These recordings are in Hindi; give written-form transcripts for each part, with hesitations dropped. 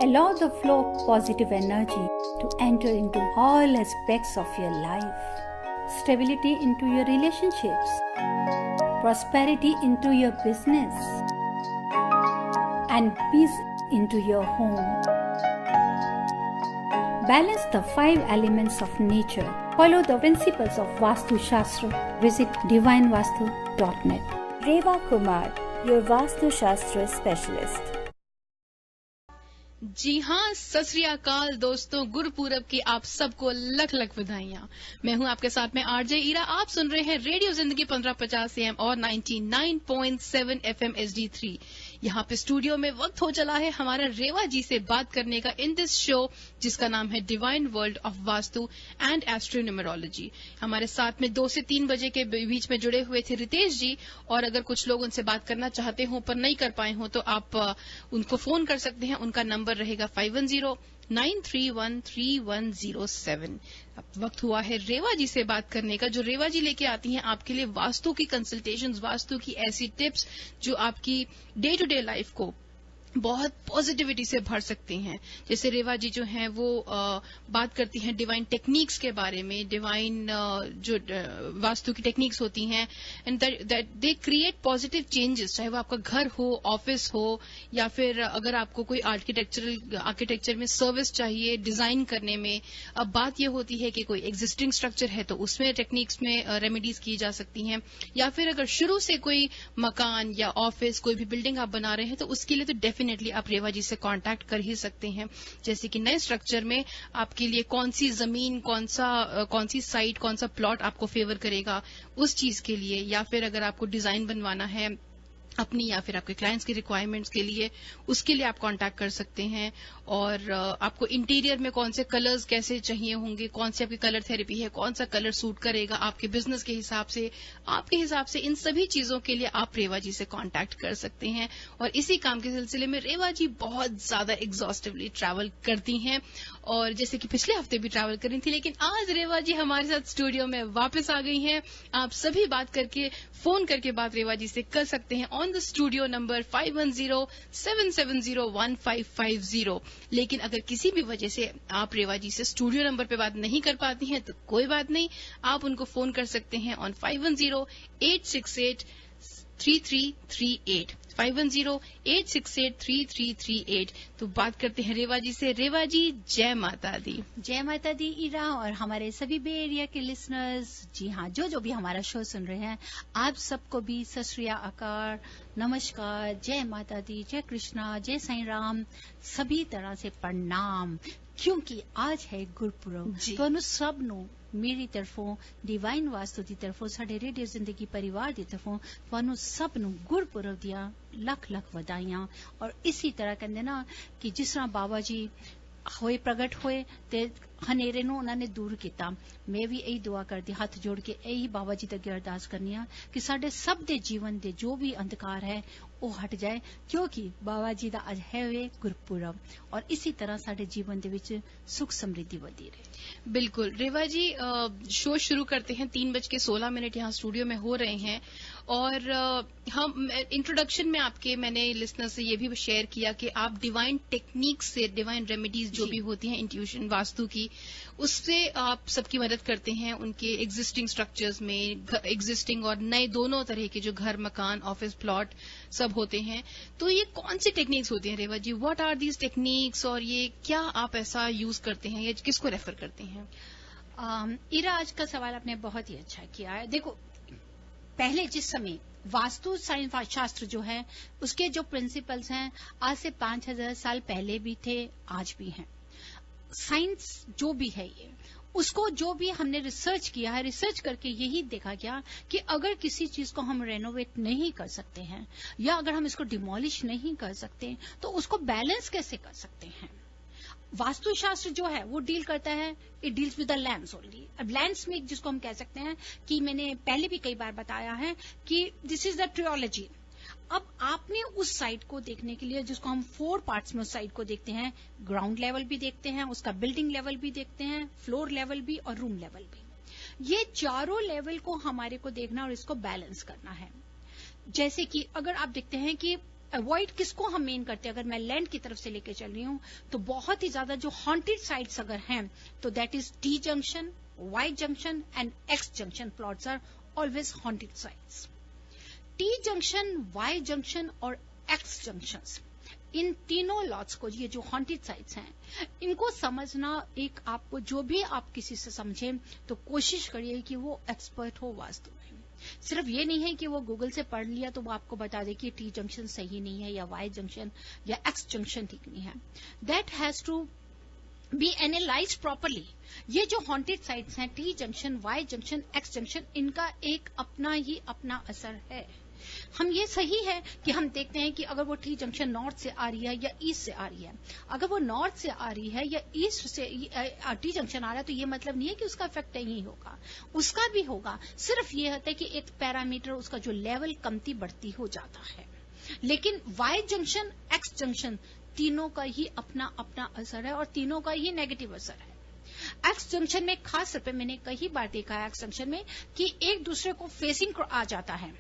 Allow the flow of positive energy to enter into all aspects of your life. Stability into your relationships. Prosperity into your business. And peace into your home. Balance the 5 elements of nature. Follow the principles of Vastu Shastra. Visit divinevastu.net. Reva Kumar, your Vastu Shastra specialist. जी हाँ, सत श्री अकाल दोस्तों, गुरुपूरब की आप सबको लख लख बधाइयां। मैं हूं आपके साथ में आरजे ईरा। आप सुन रहे हैं रेडियो जिंदगी 1550 AM और 99.7 FM HD3। यहाँ पे स्टूडियो में वक्त हो चला है हमारा रेवा जी से बात करने का इन दिस शो, जिसका नाम है divine world of vastu and astronumerology. हमारे साथ में 2 से 3 बजे के बीच में जुड़े हुए थे रितेश जी, और अगर कुछ लोग उनसे बात करना चाहते हो पर नहीं कर पाए हो तो आप उनको फोन कर सकते हैं। उनका नंबर रहेगा 5109313107। अब वक्त हुआ है रेवा जी से बात करने का, जो रेवा जी लेके आती हैं आपके लिए वास्तु की कंसल्टेशंस, वास्तु की ऐसी टिप्स जो आपकी डे टू डे लाइफ को बहुत पॉजिटिविटी से भर सकती हैं। जैसे रेवा जी जो हैं वो बात करती हैं डिवाइन टेक्निक्स के बारे में, डिवाइन जो वास्तु की टेक्निक्स होती हैं, and that they create positive changes, चाहे वो आपका घर हो, ऑफिस हो, या फिर अगर आपको कोई आर्किटेक्चर में सर्विस चाहिए डिजाइन करने में। अब बात यह होती है कि कोई एग्जिस्टिंग स्ट्रक्चर है तो उसमें टेक्निक्स में रेमेडीज की जा सकती हैं, या फिर अगर शुरू से कोई मकान या ऑफिस कोई भी बिल्डिंग आप बना रहे हैं तो उसके लिए तो डेफिनेटली आप रेवा जी से कांटेक्ट कर ही सकते हैं। जैसे कि नए स्ट्रक्चर में आपके लिए कौन सी जमीन, कौन सी साइट, कौन सा प्लॉट आपको फेवर करेगा उस चीज के लिए, या फिर अगर आपको डिजाइन बनवाना है अपनी या फिर आपके क्लाइंट्स की रिक्वायरमेंट्स के लिए, उसके लिए आप कांटेक्ट कर सकते हैं। और आपको इंटीरियर में कौन से कलर्स कैसे चाहिए होंगे, कौन सी आपकी कलर थेरेपी है, कौन सा कलर सूट करेगा आपके बिजनेस के हिसाब से, आपके हिसाब से, इन सभी चीजों के लिए आप रेवा जी से कांटेक्ट कर सकते हैं। और इसी काम के सिलसिले में रेवा जी बहुत ज्यादा एग्जॉस्टिवली ट्रैवल करती हैं, और जैसे कि पिछले हफ्ते भी ट्रैवल कर रही थी, लेकिन आज रेवा जी हमारे साथ स्टूडियो में वापस आ गई हैं। आप सभी बात करके, फोन करके बात रेवा जी से कर सकते हैं ऑन द स्टूडियो नंबर 5107701550। लेकिन अगर किसी भी वजह से आप रेवा जी से स्टूडियो नंबर पे बात नहीं कर पाती हैं तो कोई बात नहीं, आप उनको फोन कर सकते हैं ऑन 5108683338 5108683338। तो बात करते हैं रेवा जी से। रेवा जी, जय माता दी। जय माता दी ईरा, और हमारे सभी बे एरिया के लिसनर्स, जी हाँ, जो भी हमारा शो सुन रहे हैं, आप सबको भी सत श्री अकाल, नमस्कार, जय माता दी, जय कृष्णा, जय साईं राम, सभी तरह से प्रणाम। क्योंकि आज है गुरपुरब, तो सब नु मेरी तरफों, डिवाइन वास्तु की तरफों, साडे रेडियो जिंदगी परिवार की तरफों ਤੁਹਾਨੂੰ ਸਭ ਨੂੰ ਗੁਰਪੁਰਬ ਦੀਆਂ ਲੱਖ ਲੱਖ ਵਧਾਈਆਂ। और इसी तरह ਕਹਿੰਦੇ ਨਾ ਕਿ ਜਿਸ ਤਰ੍ਹਾਂ ਬਾਬਾ ਜੀ ਹੋਏ ਪ੍ਰਗਟ ਹੋਏ ਤੇ ਹਨੇਰੇ ਨੂੰ ਉਹਨਾਂ ਨੇ ਦੂਰ ਕੀਤਾ, ਮੈਂ ਵੀ ਇਹੀ ਦੁਆ ਕਰਦੀ, ਹੱਥ ਜੋੜ ਕੇ ਇਹੀ ਬਾਬਾ ਜੀ ਦੇ ਅੱਗੇ ਅਰਦਾਸ ਕਰਨੀ ਆ ਕਿ ਸਾਡੇ ਸਭ ਦੇ ਜੀਵਨ ਦੇ ਜੋ ਵੀ ਅੰਧਕਾਰ ਹੈ ਉਹ ਹਟ ਜਾਏ, ਕਿਉਂਕਿ ਬਾਬਾ ਜੀ ਦਾ ਅੱਜ ਹੈ ਵੇ ਗੁਰਪੁਰਬ। और इसी तरह साडे जीवन दे विच सुख समृद्धि बढ़ी रहे। बिल्कुल रेवा जी, शो शुरू करते हैं। 3:16 यहाँ स्टूडियो में हो रहे हैं, और हम इंट्रोडक्शन में मैंने लिसनर से ये भी शेयर किया कि आप डिवाइन टेक्निक्स से, डिवाइन रेमेडीज जो भी होती हैं इंट्यूशन वास्तु की, उससे आप सबकी मदद करते हैं उनके एग्जिस्टिंग स्ट्रक्चर्स में, एग्जिस्टिंग और नए दोनों तरह के जो घर, मकान, ऑफिस, प्लॉट सब होते हैं। तो ये कौन सी टेक्निक्स होती हैं रेवा जी? व्हाट आर दीज टेक्निक्स, और ये क्या आप ऐसा यूज करते हैं या किसको रेफर करते हैं? ईरा, आज का सवाल आपने बहुत ही अच्छा किया है। देखो, पहले जिस समय वास्तु साइंस शास्त्र जो है उसके जो प्रिंसिपल्स हैं आज से 5000 साल पहले भी थे, आज भी हैं। साइंस जो भी है ये, उसको जो भी हमने रिसर्च किया है, रिसर्च करके यही देखा गया कि अगर किसी चीज को हम रेनोवेट नहीं कर सकते हैं या अगर हम इसको डिमोलिश नहीं कर सकते तो उसको बैलेंस कैसे कर सकते हैं। वास्तुशास्त्र जो है वो डील करता है, it deals with the lands only. अब लैंड्स में जिसको हम कह सकते हैं कि मैंने पहले भी कई बार बताया है कि दिस इज द ट्रियोलॉजी। अब आपने उस साइट को देखने के लिए, जिसको हम 4 पार्ट्स में उस साइट को देखते हैं, ग्राउंड लेवल भी देखते हैं, उसका बिल्डिंग लेवल भी देखते हैं, फ्लोर लेवल भी और रूम लेवल भी। ये चारों लेवल को हमारे को देखना और इसको बैलेंस करना है। जैसे कि अगर आप देखते हैं कि अवॉइड किसको हम मेन करते हैं, अगर मैं लैंड की तरफ से लेके चल रही हूँ तो बहुत ही ज्यादा जो हॉन्टेड साइट्स अगर हैं तो that is T junction, Y junction and X junction plots are always haunted sites. T junction, Y junction और एक्स जंक्शंस, इन तीनों लॉट्स को, ये जो हॉन्टेड साइट्स हैं, इनको समझना एक आपको, जो भी आप किसी से समझें तो कोशिश करिए कि वो एक्सपर्ट हो वास्तु में। सिर्फ ये नहीं है कि वो गूगल से पढ़ लिया तो वो आपको बता दे कि टी जंक्शन सही नहीं है या वाई जंक्शन या एक्स जंक्शन ठीक नहीं है। That has to be analyse properly. ये जो हॉन्टेड साइट्स हैं, T junction, Y junction, X junction, इनका एक अपना ही अपना असर है। हम ये सही है कि हम देखते हैं कि अगर वो टी जंक्शन नॉर्थ से आ रही है या ईस्ट से आ रही है, अगर वो नॉर्थ से आ रही है या ईस्ट से टी जंक्शन आ रहा है तो ये मतलब नहीं है कि उसका इफेक्ट नहीं होगा, उसका भी होगा। सिर्फ ये होता है कि एक पैरामीटर उसका जो लेवल कमती बढ़ती हो जाता है। लेकिन वाई जंक्शन, एक्स जंक्शन, तीनों का ही अपना अपना असर है और तीनों का ही नेगेटिव असर है। एक्स जंक्शन में खास तौर पे मैंने कई बार देखा है एक्स जंक्शन में कि एक दूसरे को फेसिंग आ जाता है।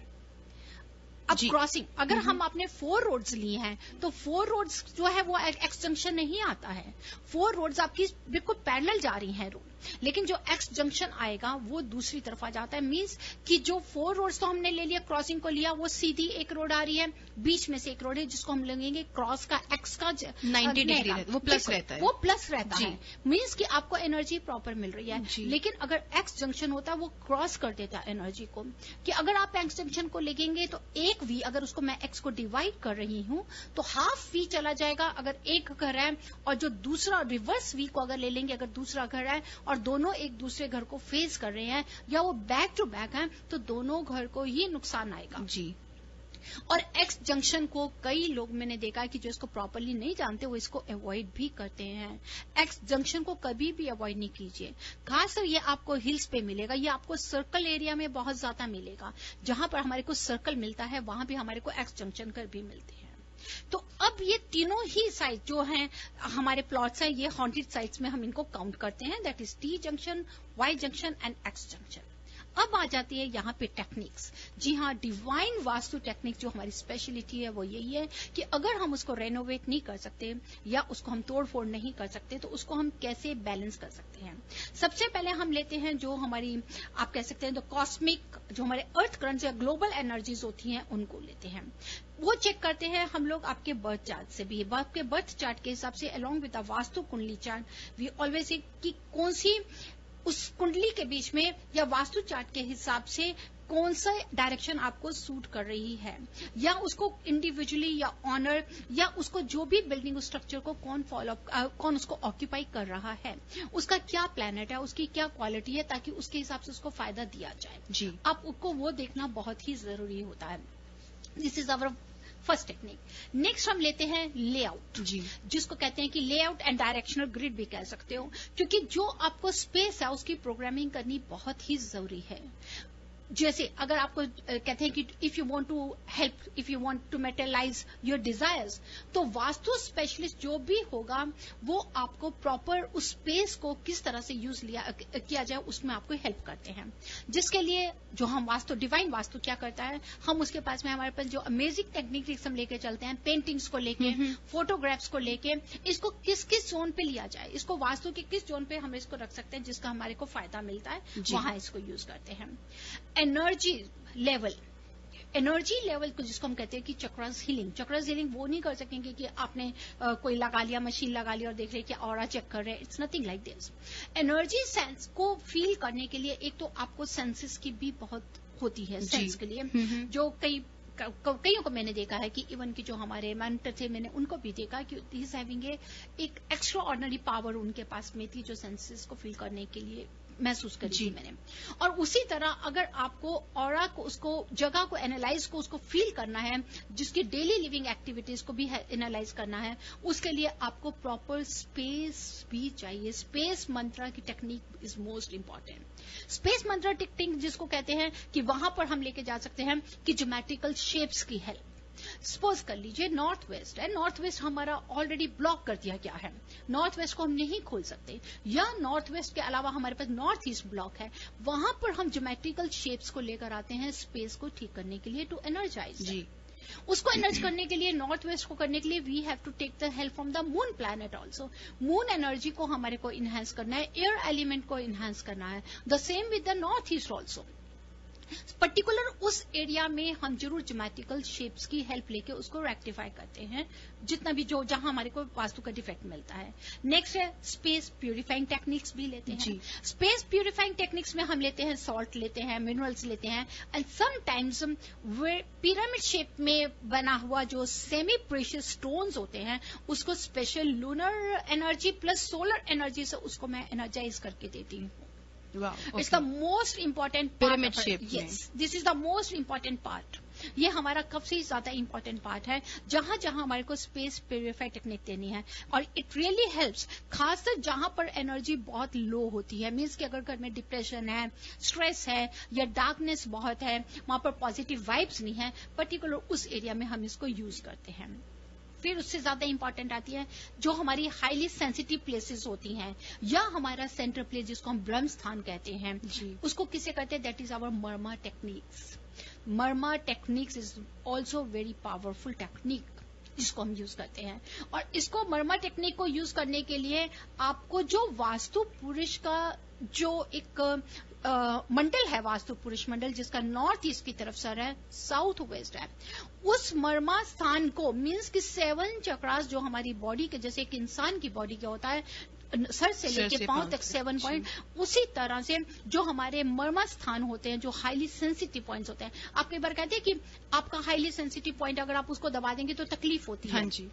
अब क्रॉसिंग, अगर हम आपने 4 रोड्स लिए हैं तो 4 रोड्स जो है वो एक्स जंक्शन नहीं आता है। 4 रोड्स आपकी बिल्कुल पैरेलल जा रही हैं रोड, लेकिन जो एक्स जंक्शन आएगा वो दूसरी तरफ आ जाता है। मींस कि जो 4 रोड्स तो हमने ले लिया, क्रॉसिंग को लिया, वो सीधी एक रोड आ रही है, बीच में से एक रोड है जिसको हम लेंगे क्रॉस का एक्स का 90 डिग्री, वो प्लस रहता है, वो प्लस रहता है। मींस कि आपको एनर्जी प्रॉपर मिल रही है। लेकिन अगर एक्स जंक्शन होता है वो क्रॉस कर देता है एनर्जी को, कि अगर आप एक्स जंक्शन को लेंगे तो एक वी, अगर उसको मैं एक्स को डिवाइड कर रही हूं तो हाफ वी चला जाएगा अगर एक घर है, और जो दूसरा रिवर्स वी को अगर ले लेंगे, अगर दूसरा घर है और दोनों एक दूसरे घर को फेस कर रहे हैं या वो बैक टू बैक हैं तो दोनों घर को ही नुकसान आएगा। जी। और एक्स जंक्शन को कई लोग मैंने देखा है कि जो इसको प्रॉपरली नहीं जानते वो इसको अवॉइड भी करते हैं। एक्स जंक्शन को कभी भी अवॉइड नहीं कीजिए। खासकर ये आपको हिल्स पे मिलेगा, ये आपको सर्कल एरिया में बहुत ज्यादा मिलेगा। जहां पर हमारे को सर्कल मिलता है वहां भी हमारे को एक्स जंक्शन कर भी मिलते हैं। तो अब ये तीनों ही साइट जो हैं हमारे प्लॉट्स हैं, ये हॉन्टेड साइट्स में हम इनको काउंट करते हैं। That is T junction, Y junction and X junction. अब आ जाती है यहाँ पे टेक्निक्स। जी हाँ, डिवाइन वास्तु टेक्निक जो हमारी स्पेशलिटी है वो यही है कि अगर हम उसको रेनोवेट नहीं कर सकते या उसको हम तोड़ फोड़ नहीं कर सकते तो उसको हम कैसे बैलेंस कर सकते हैं। सबसे पहले हम लेते हैं जो हमारी, आप कह सकते हैं जो कॉस्मिक, जो हमारे अर्थ करंट्स या ग्लोबल एनर्जीज होती हैं उनको लेते हैं। वो चेक करते हैं हम लोग आपके बर्थ चार्ट से भी। आपके बर्थ चार्ट के हिसाब से अलोंग विद द वास्तु कुंडली चार्ट वी ऑलवेज से कि कौन सी उस कुंडली के बीच में या वास्तु चार्ट के हिसाब से कौन सा डायरेक्शन आपको सूट कर रही है, या उसको इंडिविजुअली या ऑनर, या उसको जो भी बिल्डिंग स्ट्रक्चर को कौन उसको ऑक्यूपाई कर रहा है, उसका क्या प्लैनेट है, उसकी क्या क्वालिटी है, ताकि उसके हिसाब से उसको फायदा दिया जाए। जी, आप उसको वो देखना बहुत ही जरूरी होता है। This is our first technique. Next हम लेते हैं लेआउट, जी, जिसको कहते हैं कि लेआउट एंड डायरेक्शनल ग्रिड भी कह सकते हो, क्योंकि जो आपको स्पेस है उसकी प्रोग्रामिंग करनी बहुत ही जरूरी है। जैसे अगर आपको कहते हैं कि if you want to help, if you want to materialise your desires, तो वास्तु स्पेशलिस्ट जो भी होगा वो आपको प्रॉपर उस स्पेस को किस तरह से यूज किया जाए उसमें आपको हेल्प करते हैं। जिसके लिए जो हम वास्तु, डिवाइन वास्तु क्या करता है, हम उसके पास में हमारे पास जो अमेजिंग टेक्निक्स हम लेके चलते हैं, पेंटिंग्स को लेके, फोटोग्राफ्स को लेके, इसको किस किस जोन पे लिया जाए, इसको वास्तु के किस जोन पे हम इसको रख सकते हैं जिसका हमारे को फायदा मिलता है, वहां इसको यूज करते हैं। एनर्जी लेवल, एनर्जी लेवल को जिसको हम कहते हैं कि चक्रस हीलिंग वो नहीं कर सकेंगे कि आपने कोई लगा लिया, मशीन लगा लिया और देख रहे कि ऑरा चेक कर रहे हैं। It's nothing like this. Energy sense को फील करने के लिए एक तो आपको सेंसेस की भी बहुत होती है सेंस के लिए, जो कईयों को मैंने देखा है कि इवन की जो हमारे मेंटर थे मैंने उनको भी देखा कि ही इज हैविंग एक एक्स्ट्रा ऑर्डिनरी पावर उनके पास में थी जो सेंसेस को फील करने के लिए महसूस करी थी मैंने। और उसी तरह अगर आपको ऑरा को, उसको जगह को एनालाइज को उसको फील करना है, जिसकी डेली लिविंग एक्टिविटीज को भी एनालाइज करना है, उसके लिए आपको प्रॉपर स्पेस भी चाहिए। स्पेस मंत्रा की technique is most important. Space Mantra technique जिसको कहते हैं कि वहां पर हम लेके जा सकते हैं कि ज्योमेट्रिकल शेप्स की हेल्प। सपोज कर लीजिए नॉर्थ वेस्ट है, नॉर्थ वेस्ट हमारा ऑलरेडी ब्लॉक कर दिया गया है, नॉर्थ वेस्ट को हम नहीं खोल सकते, या नॉर्थ वेस्ट के अलावा हमारे पास नॉर्थ ईस्ट ब्लॉक है, वहां पर हम ज्योमेट्रिकल शेप्स को लेकर आते हैं स्पेस को ठीक करने के लिए, टू एनर्जाइज। जी, उसको एनर्ज करने के लिए, नॉर्थ वेस्ट को करने के लिए we have to take the help from the moon planet also. Moon energy को हमारे को इनहेंस करना है, एयर एलिमेंट को इनहेंस करना है, the same with the north east also. Particular उस एरिया में हम जरूर ज्योमेट्रिकल शेप्स की हेल्प लेके उसको रेक्टिफाई करते हैं, जितना भी जो जहां हमारे को वास्तु का डिफेक्ट मिलता है। नेक्स्ट है स्पेस प्यूरिफाइंग टेक्निक्स भी लेते हैं। स्पेस प्यूरिफाइंग टेक्निक्स में हम लेते हैं सॉल्ट लेते हैं, मिनरल्स लेते हैं, एंड समटाइम्स पिरामिड शेप में बना हुआ जो सेमी प्रेशियस स्टोन्स होते हैं उसको special lunar energy plus solar energy से उसको मैं एनर्जाइज करके देती हूँ। Wow, okay. It's the most important part. Pyramid shape. Yes, this is the most important part. ये हमारा सबसे ज्यादा इम्पोर्टेंट पार्ट है, जहां जहां हमारे को स्पेस प्यूरिफाई टेक्निक देनी है, और इट रियली हेल्प्स, खासकर जहां पर एनर्जी बहुत लो होती है। मीन्स कि अगर घर में डिप्रेशन है, स्ट्रेस है या डार्कनेस बहुत है, वहां पर पॉजिटिव वाइब्स नहीं है, पर्टिकुलर उस एरिया में हम इसको यूज करते हैं। फिर उससे ज्यादा इंपॉर्टेंट आती है जो हमारी हाईली सेंसिटिव प्लेसेस होती हैं, या हमारा सेंटर प्लेस जिसको हम ब्रह्म स्थान कहते हैं, उसको किसे कहते हैं, that is our marma techniques. Marma techniques is also very powerful technique जिसको हम यूज करते हैं। और इसको मर्मा टेक्निक को यूज करने के लिए आपको जो वास्तु पुरुष का जो एक मंडल है, वास्तु पुरुष मंडल जिसका नॉर्थ ईस्ट की तरफ सर है, साउथ वेस्ट है, उस मर्मा स्थान को, मीन्स कि 7 चक्रास जो हमारी बॉडी के, जैसे एक इंसान की बॉडी क्या होता है, सर से लेके पांव तक 7 पॉइंट, उसी तरह से जो हमारे मर्मा स्थान होते हैं, जो हाईली सेंसिटिव पॉइंट्स होते हैं। आप कई बार कहते हैं कि आपका हाईली सेंसिटिव पॉइंट अगर आप उसको दबा देंगे तो तकलीफ होती है। हाँ जी।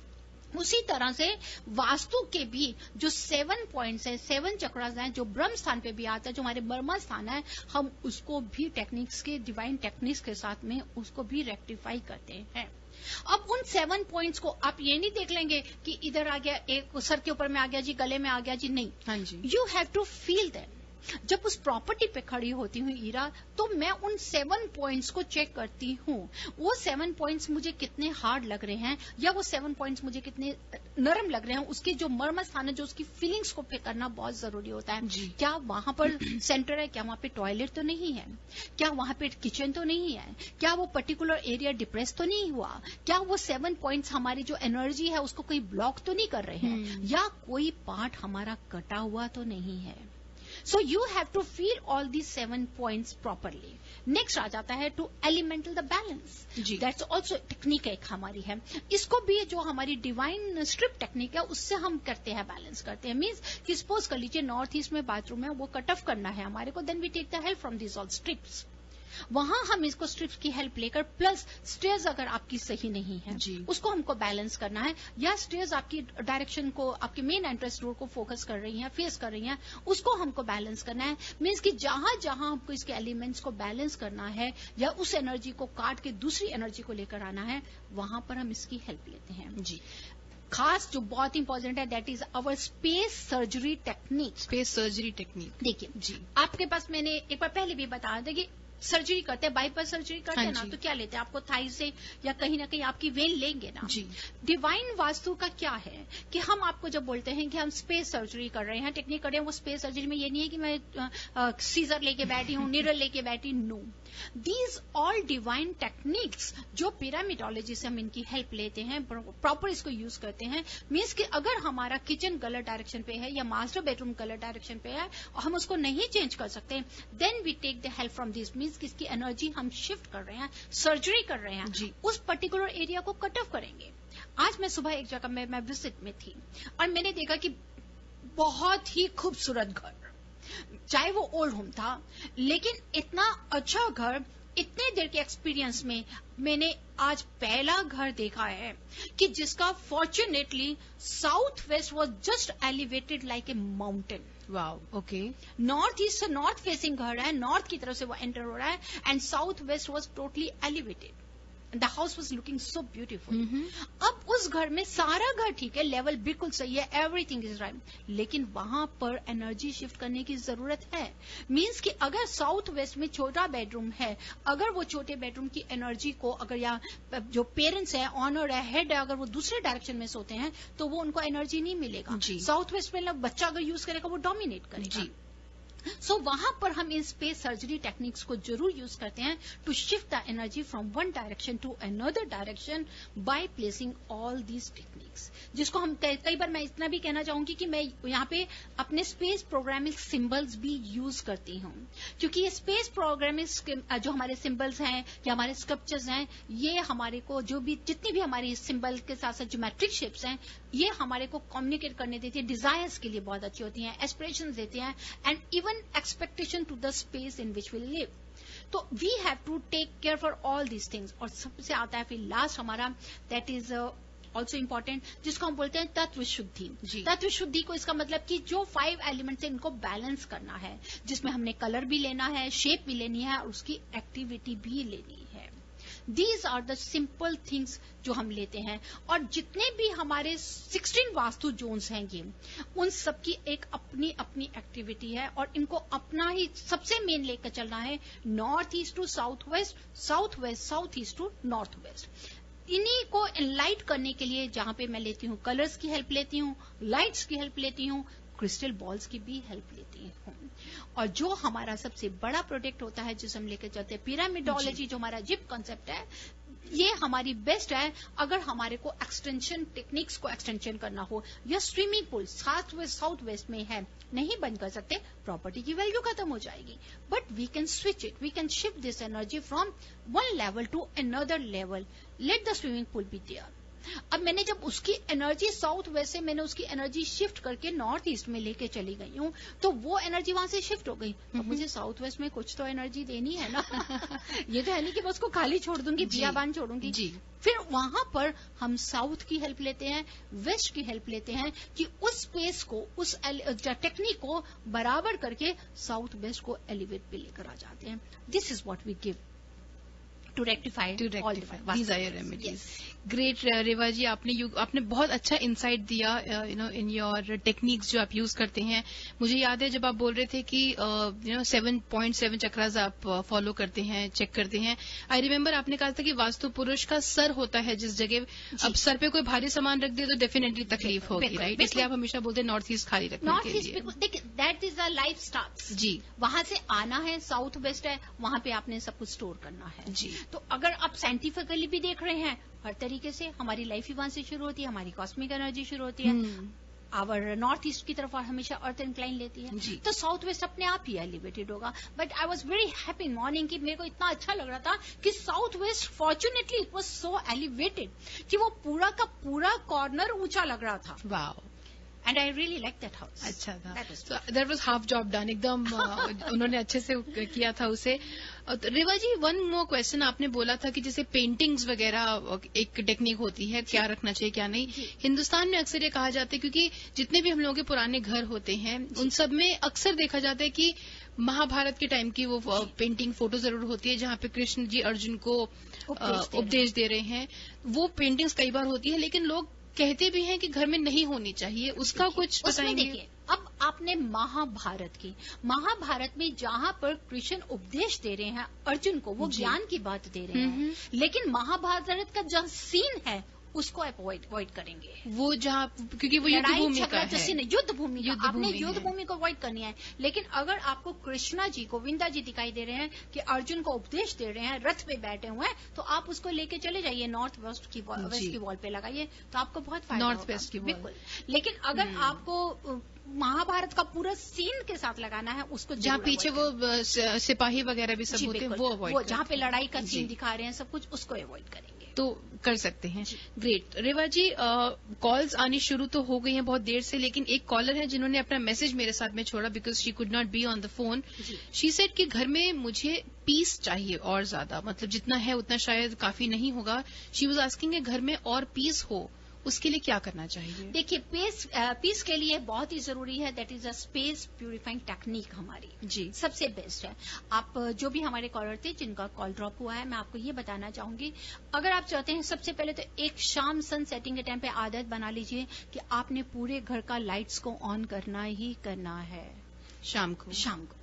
उसी तरह से वास्तु के भी जो 7 पॉइंट्स हैं, 7 चक्रास हैं, जो ब्रह्म स्थान पे भी आता है, जो हमारे मर्मा स्थान है, हम उसको भी टेक्निक्स के, डिवाइन टेक्निक्स के साथ में उसको भी रेक्टिफाई करते हैं। अब उन 7 पॉइंट्स को आप ये नहीं देख लेंगे कि इधर आ गया, एक सर के ऊपर में आ गया जी, गले में आ गया जी, नहीं। हाँ जी। You have to feel that. जब उस प्रॉपर्टी पे खड़ी होती हूँ ईरा, तो मैं उन 7 पॉइंट्स को चेक करती हूँ। वो 7 पॉइंट्स मुझे कितने हार्ड लग रहे हैं, या वो 7 पॉइंट्स मुझे कितने नरम लग रहे हैं, उसके जो मर्म स्थान है, जो उसकी फीलिंग्स को पे करना बहुत जरूरी होता है। क्या वहां पर सेंटर है, क्या वहां पे टॉयलेट तो नहीं है, क्या वहां पे किचन तो नहीं है, क्या वो पर्टिकुलर एरिया डिप्रेस तो नहीं हुआ, क्या वो 7 पॉइंट्स हमारी जो एनर्जी है उसको कोई ब्लॉक तो नहीं कर रहे हैं, या कोई पार्ट हमारा कटा हुआ तो नहीं है। So you have to feel all these 7 points properly. Next आ जाता है to elemental the balance. That's also technique एक हमारी है। इसको भी जो हमारी डिवाइन स्ट्रिप टेक्निक है उससे हम करते हैं, बैलेंस करते हैं। मीन्स कि सपोज कर लीजिए नॉर्थ ईस्ट में बाथरूम है, वो कट ऑफ करना है हमारे को, then we take the help from this all strips. वहां हम इसको स्ट्रिप्स की हेल्प लेकर, प्लस स्टेयर्स अगर आपकी सही नहीं है उसको हमको बैलेंस करना है, या स्टेयर्स आपकी डायरेक्शन को, आपके मेन एंट्रेंस डोर को फोकस कर रही हैं, फेस कर रही हैं, उसको हमको बैलेंस करना है। मीन्स कि जहां जहां हमको इसके एलिमेंट्स को बैलेंस करना है, या उस एनर्जी को काट के दूसरी एनर्जी को लेकर आना है, वहां पर हम इसकी हेल्प लेते हैं जी। खास जो बहुत इंपॉर्टेंट है, that is our space surgery technique. Space surgery technique, देखिए जी, आपके पास मैंने एक बार पहले भी बताया था कि सर्जरी करते हैं, बाईपास सर्जरी करते हैं ना, तो क्या लेते हैं, आपको थाई से या कहीं ना कहीं आपकी वेन लेंगे ना जी। डिवाइन वास्तु का क्या है कि हम आपको जब बोलते हैं कि हम स्पेस सर्जरी कर रहे हैं, टेक्निक कर रहे हैं, वो स्पेस सर्जरी में ये नहीं है कि मैं सीजर लेके बैठी हूँ, निरल लेके बैठी, no. These all divine techniques जो पिरामिडोलॉजी से हम इनकी हेल्प लेते हैं, प्रॉपर इसको यूज करते हैं। मीन्स कि अगर हमारा किचन गलत डायरेक्शन पे है या मास्टर बेडरूम गलत डायरेक्शन पे है और हम उसको नहीं चेंज कर सकते, then we take the help from this. Means कि इसकी एनर्जी हम शिफ्ट कर रहे हैं, सर्जरी कर रहे हैं, उस पर्टिकुलर एरिया को कट ऑफ करेंगे। आज मैं सुबह एक जगह में मैं विजिट में थी और मैंने देखा कि बहुत ही खूबसूरत घर, चाहे वो ओल्ड होम था, लेकिन इतना अच्छा घर, इतने देर के एक्सपीरियंस में मैंने आज पहला घर देखा है कि जिसका fortunately south west was just elevated like a mountain. Wow, okay. North east से नॉर्थ फेसिंग घर है, नॉर्थ की तरफ से वो एंटर हो रहा है, and south west was totally elevated. The house was looking so beautiful. अब उस घर में सारा घर ठीक है, लेवल बिल्कुल सही है, एवरीथिंग इज राइट, लेकिन वहां पर एनर्जी शिफ्ट करने की जरूरत है। मीन्स कि अगर साउथ वेस्ट में छोटा बेडरूम है, अगर वो छोटे बेडरूम की एनर्जी को, अगर या जो पेरेंट्स है, ऑनर है, हेड है, अगर वो दूसरे डायरेक्शन में सोते हैं तो वो उनको एनर्जी नहीं मिलेगा। साउथ वेस्ट में बच्चा अगर यूज करेगा वो डोमिनेट करेगा। सो वहां पर हम इन स्पेस सर्जरी टेक्निक्स को जरूर यूज करते हैं to shift the energy from one direction to another direction by placing all these techniques, जिसको हम कई बार मैं इतना भी कहना चाहूंगी कि मैं यहाँ पे अपने स्पेस प्रोग्रामिंग सिंबल्स भी यूज करती हूँ, क्योंकि ये स्पेस प्रोग्रामिंग जो हमारे सिंबल्स हैं या हमारे स्कल्पचर्स हैं, ये हमारे को जो भी जितनी भी हमारी सिंबल के साथ साथ ज्योमेट्रिक शेप्स हैं, ये हमारे को कम्युनिकेट करने देती है, डिजायर्स के लिए बहुत अच्छी होती हैं, एस्पिरेशंस देती हैं, and even expectation to the space in which we live. तो we have to take care for all these things. और सबसे आता है फिर लास्ट हमारा, दैट इज ऑल्सो इम्पोर्टेंट, जिसको हम बोलते हैं तत्व शुद्धि। तत्व शुद्धि को इसका मतलब कि जो 5 एलिमेंट्स हैं इनको बैलेंस करना है, जिसमें हमने कलर भी लेना है, शेप भी लेनी है और उसकी एक्टिविटी भी लेनी है। These are the simple things जो हम लेते हैं। और जितने भी हमारे 16 वास्तु जोन्स हैं ये, उन सबकी एक अपनी अपनी एक्टिविटी है और इनको अपना ही सबसे मेन लेकर चलना है, north east to south west, south west south east to north west. इन्हीं को एनलाइट करने के लिए जहां पे मैं लेती हूँ कलर्स की हेल्प लेती हूँ, लाइट्स की हेल्प लेती हूँ, क्रिस्टल बॉल्स की भी हेल्प लेती हूँ। और जो हमारा सबसे बड़ा प्रोडक्ट होता है जिसे हम लेकर चलते हैं, पिरामिडोलॉजी, जो हमारा जिप कॉन्सेप्ट है, ये हमारी बेस्ट है अगर हमारे को एक्सटेंशन टेक्निक्स को एक्सटेंशन करना हो, या स्विमिंग पूल साउथ वेस्ट में है, नहीं बंद कर सकते, प्रॉपर्टी की वैल्यू खत्म हो जाएगी, but we can switch it, we can shift this energy from one level to another level, let the swimming pool be there. अब मैंने जब उसकी एनर्जी साउथ वेस्ट से मैंने उसकी एनर्जी शिफ्ट करके नॉर्थ ईस्ट में लेके चली गई हूँ, तो वो एनर्जी वहां से शिफ्ट हो गई। अब मुझे साउथ वेस्ट में कुछ तो एनर्जी देनी है ना। ये तो है नहीं कि मैं उसको खाली छोड़ दूंगी, बियाबान छोड़ूंगी जी। फिर वहां पर हम साउथ की हेल्प लेते हैं, वेस्ट की हेल्प लेते हैं कि उस स्पेस को, उस टेक्निक को बराबर करके साउथ वेस्ट को एलिवेट पे लेकर आ जाते हैं। This is what we give to rectify all the these are your remedies. Great, Reva ji, आपने बहुत अच्छा इंसाइट दिया इन योर टेक्निक्स जो आप यूज करते हैं। मुझे याद है जब आप बोल रहे थे कि 7.7 चक्रास आप फॉलो करते हैं, चेक करते हैं। आई रिमेम्बर आपने कहा था कि वास्तु पुरुष का सर होता है जिस जगह, अब सर पे कोई भारी सामान रख दे तो डेफिनेटली तकलीफ होगी, राइट? इसलिए आप हमेशा बोलते हैं नॉर्थ ईस्ट खाली रखने के लिए। देखिए, that is the life start ji. वहां से आना है, साउथ वेस्ट है, वहां पे आपने सब कुछ स्टोर करना है जी। तो अगर आप साइंटिफिकली भी देख रहे हैं, हर तरीके से हमारी लाइफ ही वहां से शुरू होती है, हमारी कॉस्मिक एनर्जी शुरू होती है, आवर नॉर्थ ईस्ट की तरफ हमेशा अर्थ इंक्लाइन लेती है, तो साउथ वेस्ट अपने आप ही एलिवेटेड होगा। But I was very happy in morning कि मेरे को इतना अच्छा लग रहा था कि south west fortunately it was so elevated कि वो पूरा का पूरा कॉर्नर ऊंचा लग रहा था। Wow, and I really like that house. अच्छा था, that was half job done एकदम। उन्होंने अच्छे से किया था उसे। रेवा जी, वन मोर क्वेश्चन, आपने बोला था कि जैसे पेंटिंग्स वगैरह एक टेक्निक होती है, क्या रखना चाहिए क्या नहीं। हिंदुस्तान में अक्सर ये कहा जाता है, क्योंकि जितने भी हम लोगों के पुराने घर होते हैं उन सब में अक्सर देखा जाता है कि महाभारत के टाइम की वो पेंटिंग फोटो जरूर होती है जहां पे कृष्ण जी अर्जुन को उपदेश दे रहे हैं। वो पेंटिंग्स कई बार होती है, लेकिन लोग कहते भी हैं कि घर में नहीं होनी चाहिए, उसका कुछ बताएंगे? देखिए, अब आपने महाभारत में जहां पर कृष्ण उपदेश दे रहे हैं अर्जुन को, वो ज्ञान की बात दे रहे हैं, लेकिन महाभारत का जो सीन है उसको अवॉइड करेंगे। वो जहाँ, क्योंकि वो युद्ध भूमि का है, युद्ध भूमि, आपने युद्ध भूमि को अवॉइड करनी है। लेकिन अगर आपको कृष्णा जी, गोविंदा जी दिखाई दे रहे हैं कि अर्जुन को उपदेश दे रहे हैं, रथ पे बैठे हुए हैं, तो आप उसको लेके चले जाइए, नॉर्थ वेस्ट की वॉल पे लगाइए, तो आपको बहुत फायदा होगा। नॉर्थ वेस्ट की वॉल, बिल्कुल। लेकिन अगर आपको महाभारत का पूरा सीन के साथ लगाना है, उसको जहाँ पीछे वो सिपाही वगैरह भी सब होते हैं, वो अवॉइड, जहाँ पे लड़ाई का सीन दिखा रहे हैं सब कुछ, उसको अवॉइड करेंगे तो कर सकते हैं। ग्रेट। रेवा जी, कॉल्स आनी शुरू तो हो गई हैं बहुत देर से, लेकिन एक कॉलर है जिन्होंने अपना मैसेज मेरे साथ में छोड़ा because she could not be on the phone. She said कि घर में मुझे पीस चाहिए और ज्यादा, मतलब जितना है उतना शायद काफी नहीं होगा। शी वाज आस्किंग घर में और पीस हो, उसके लिए क्या करना चाहिए? देखिए, पीस के लिए बहुत ही जरूरी है, that is a space purifying technique हमारी जी सबसे बेस्ट है। आप जो भी हमारे कॉलर थे जिनका कॉल ड्रॉप हुआ है, मैं आपको ये बताना चाहूंगी, अगर आप चाहते हैं, सबसे पहले तो एक शाम सन सेटिंग के टाइम पे आदत बना लीजिए कि आपने पूरे घर का लाइट्स को ऑन करना ही करना है। शाम को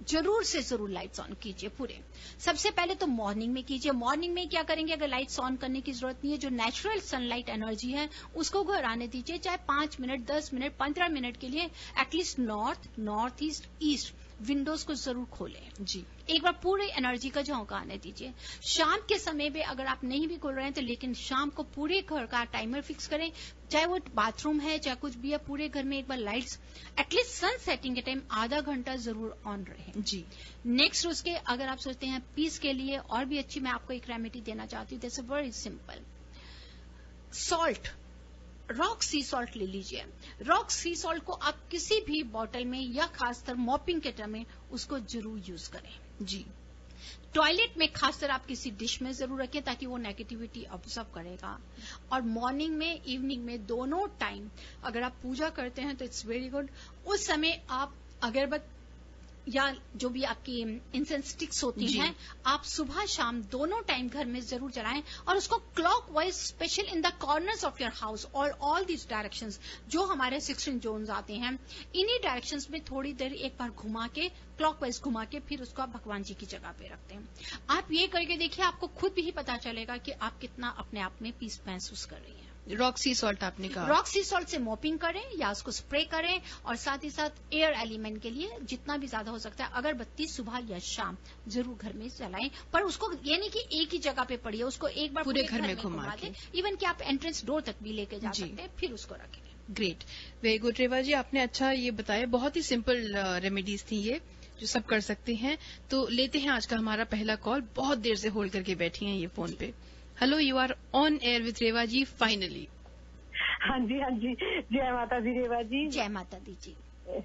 जरूर से जरूर लाइट्स ऑन कीजिए पूरे। सबसे पहले तो मॉर्निंग में कीजिए। मॉर्निंग में क्या करेंगे, अगर लाइट्स ऑन करने की जरूरत नहीं है, जो नेचुरल सनलाइट एनर्जी है उसको घर आने दीजिए, चाहे 5 मिनट, 10 मिनट, 15 मिनट के लिए, एटलीस्ट नॉर्थ ईस्ट विंडोज को जरूर खोलें जी। एक बार पूरी एनर्जी का झोंका आने दीजिए। शाम के समय पे अगर आप नहीं भी खोल रहे हैं तो लेकिन शाम को पूरे घर का टाइमर फिक्स करें, चाहे वो बाथरूम है चाहे कुछ भी है, पूरे घर में एक बार लाइट्स एटलीस्ट सन सेटिंग के टाइम आधा घंटा जरूर ऑन रहे जी। नेक्स्ट उसके अगर आप सोचते हैं पीस के लिए और भी अच्छी मैं आपको एक रेमेडी देना चाहती हूँ। That's very simple. Salt, rock C salt ले लीजिए। रॉक सी सॉल्ट को आप किसी भी बॉटल में या खासकर मॉपिंग के टाइम में उसको जरूर यूज करें जी। टॉयलेट में खासकर आप किसी डिश में जरूर रखें ताकि वो नेगेटिविटी ऑब्जर्व करेगा। और मॉर्निंग में इवनिंग में दोनों टाइम अगर आप पूजा करते हैं तो इट्स वेरी गुड। उस समय आप अगरबत्ती या जो भी आपकी इंसेंस स्टिक्स होती हैं आप सुबह शाम दोनों टाइम घर में जरूर जलाएं और उसको clockwise special in the corners of your house और ऑल दीज डायरेक्शंस जो हमारे 16 जोन्स आते हैं इन्हीं डायरेक्शंस में थोड़ी देर एक बार घुमा के क्लॉकवाइज घुमा के फिर उसको आप भगवान जी की जगह पे रखते हैं। आप ये करके देखिए आपको खुद भी ही पता चलेगा कि आप कितना अपने आप में पीस महसूस कर रही हैं। रॉक सी सॉल्ट आपने कहा। रॉक सी सॉल्ट से मॉपिंग करें या उसको स्प्रे करें और साथ ही साथ एयर एलिमेंट के लिए जितना भी ज्यादा हो सकता है अगरबत्ती सुबह या शाम जरूर घर में जलाएं। पर उसको ये नहीं कि एक ही जगह पे पड़ी है, उसको एक बार पूरे घर में घुमा दें। इवन कि आप एंट्रेंस डोर तक भी लेके जा सकते हैं फिर उसको रखें। ग्रेट, वेरी गुड रेवा जी, आपने अच्छा ये बताया। बहुत ही सिंपल रेमेडीज थी ये जो सब कर सकते हैं। तो लेते हैं आज का हमारा पहला कॉल। बहुत देर से होल्ड करके बैठी हैं ये फोन पे। Hello, you are on air with Reva ji finally. हाँ जी हाँ जी, जय माता दी रेवा जी। जय माता दी जी।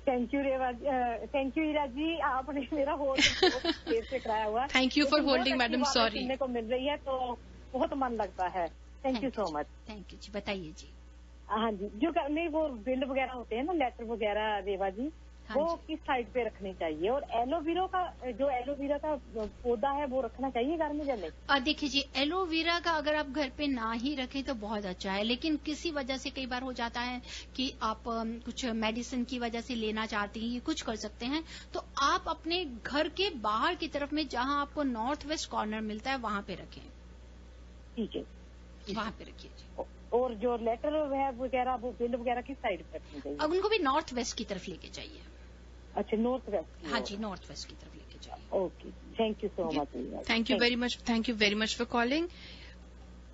Thank you Reva, thank you Ira ji, आपने मेरा होल्ड देर से कराया हुआ। Thank you for holding madam, sorry. सुनने को मिल रही है तो बहुत मन लगता है। Thank you so much. Thank you जी, बताइए जी। हाँ जी, जो नहीं वो बिल वगैरह होते हैं ना, लेटर वगैरह रेवा जी, वो किस साइड पे रखनी चाहिए? और एलोवेरा का जो एलोवेरा का पौधा है वो रखना चाहिए घर में या नहीं? देखिए जी, एलोवेरा का अगर आप घर पे ना ही रखें तो बहुत अच्छा है, लेकिन किसी वजह से कई बार हो जाता है कि आप कुछ मेडिसिन की वजह से लेना चाहती हैं, कुछ कर सकते हैं तो आप अपने घर के बाहर की तरफ में जहां आपको नॉर्थ वेस्ट कॉर्नर मिलता है वहां पे रखें। ठीक है, वहां पे रखिए जी। और जो लेटर है वगैरह वो बिल वगैरह किस साइड पे रखनी चाहिए? अब उनको भी नॉर्थ वेस्ट की तरफ लेके जाइए। अच्छा, नॉर्थ वेस्ट? हाँ जी, नॉर्थ वेस्ट की तरफ लेके जाइए। Okay, thank you so much. Thank you very much for calling.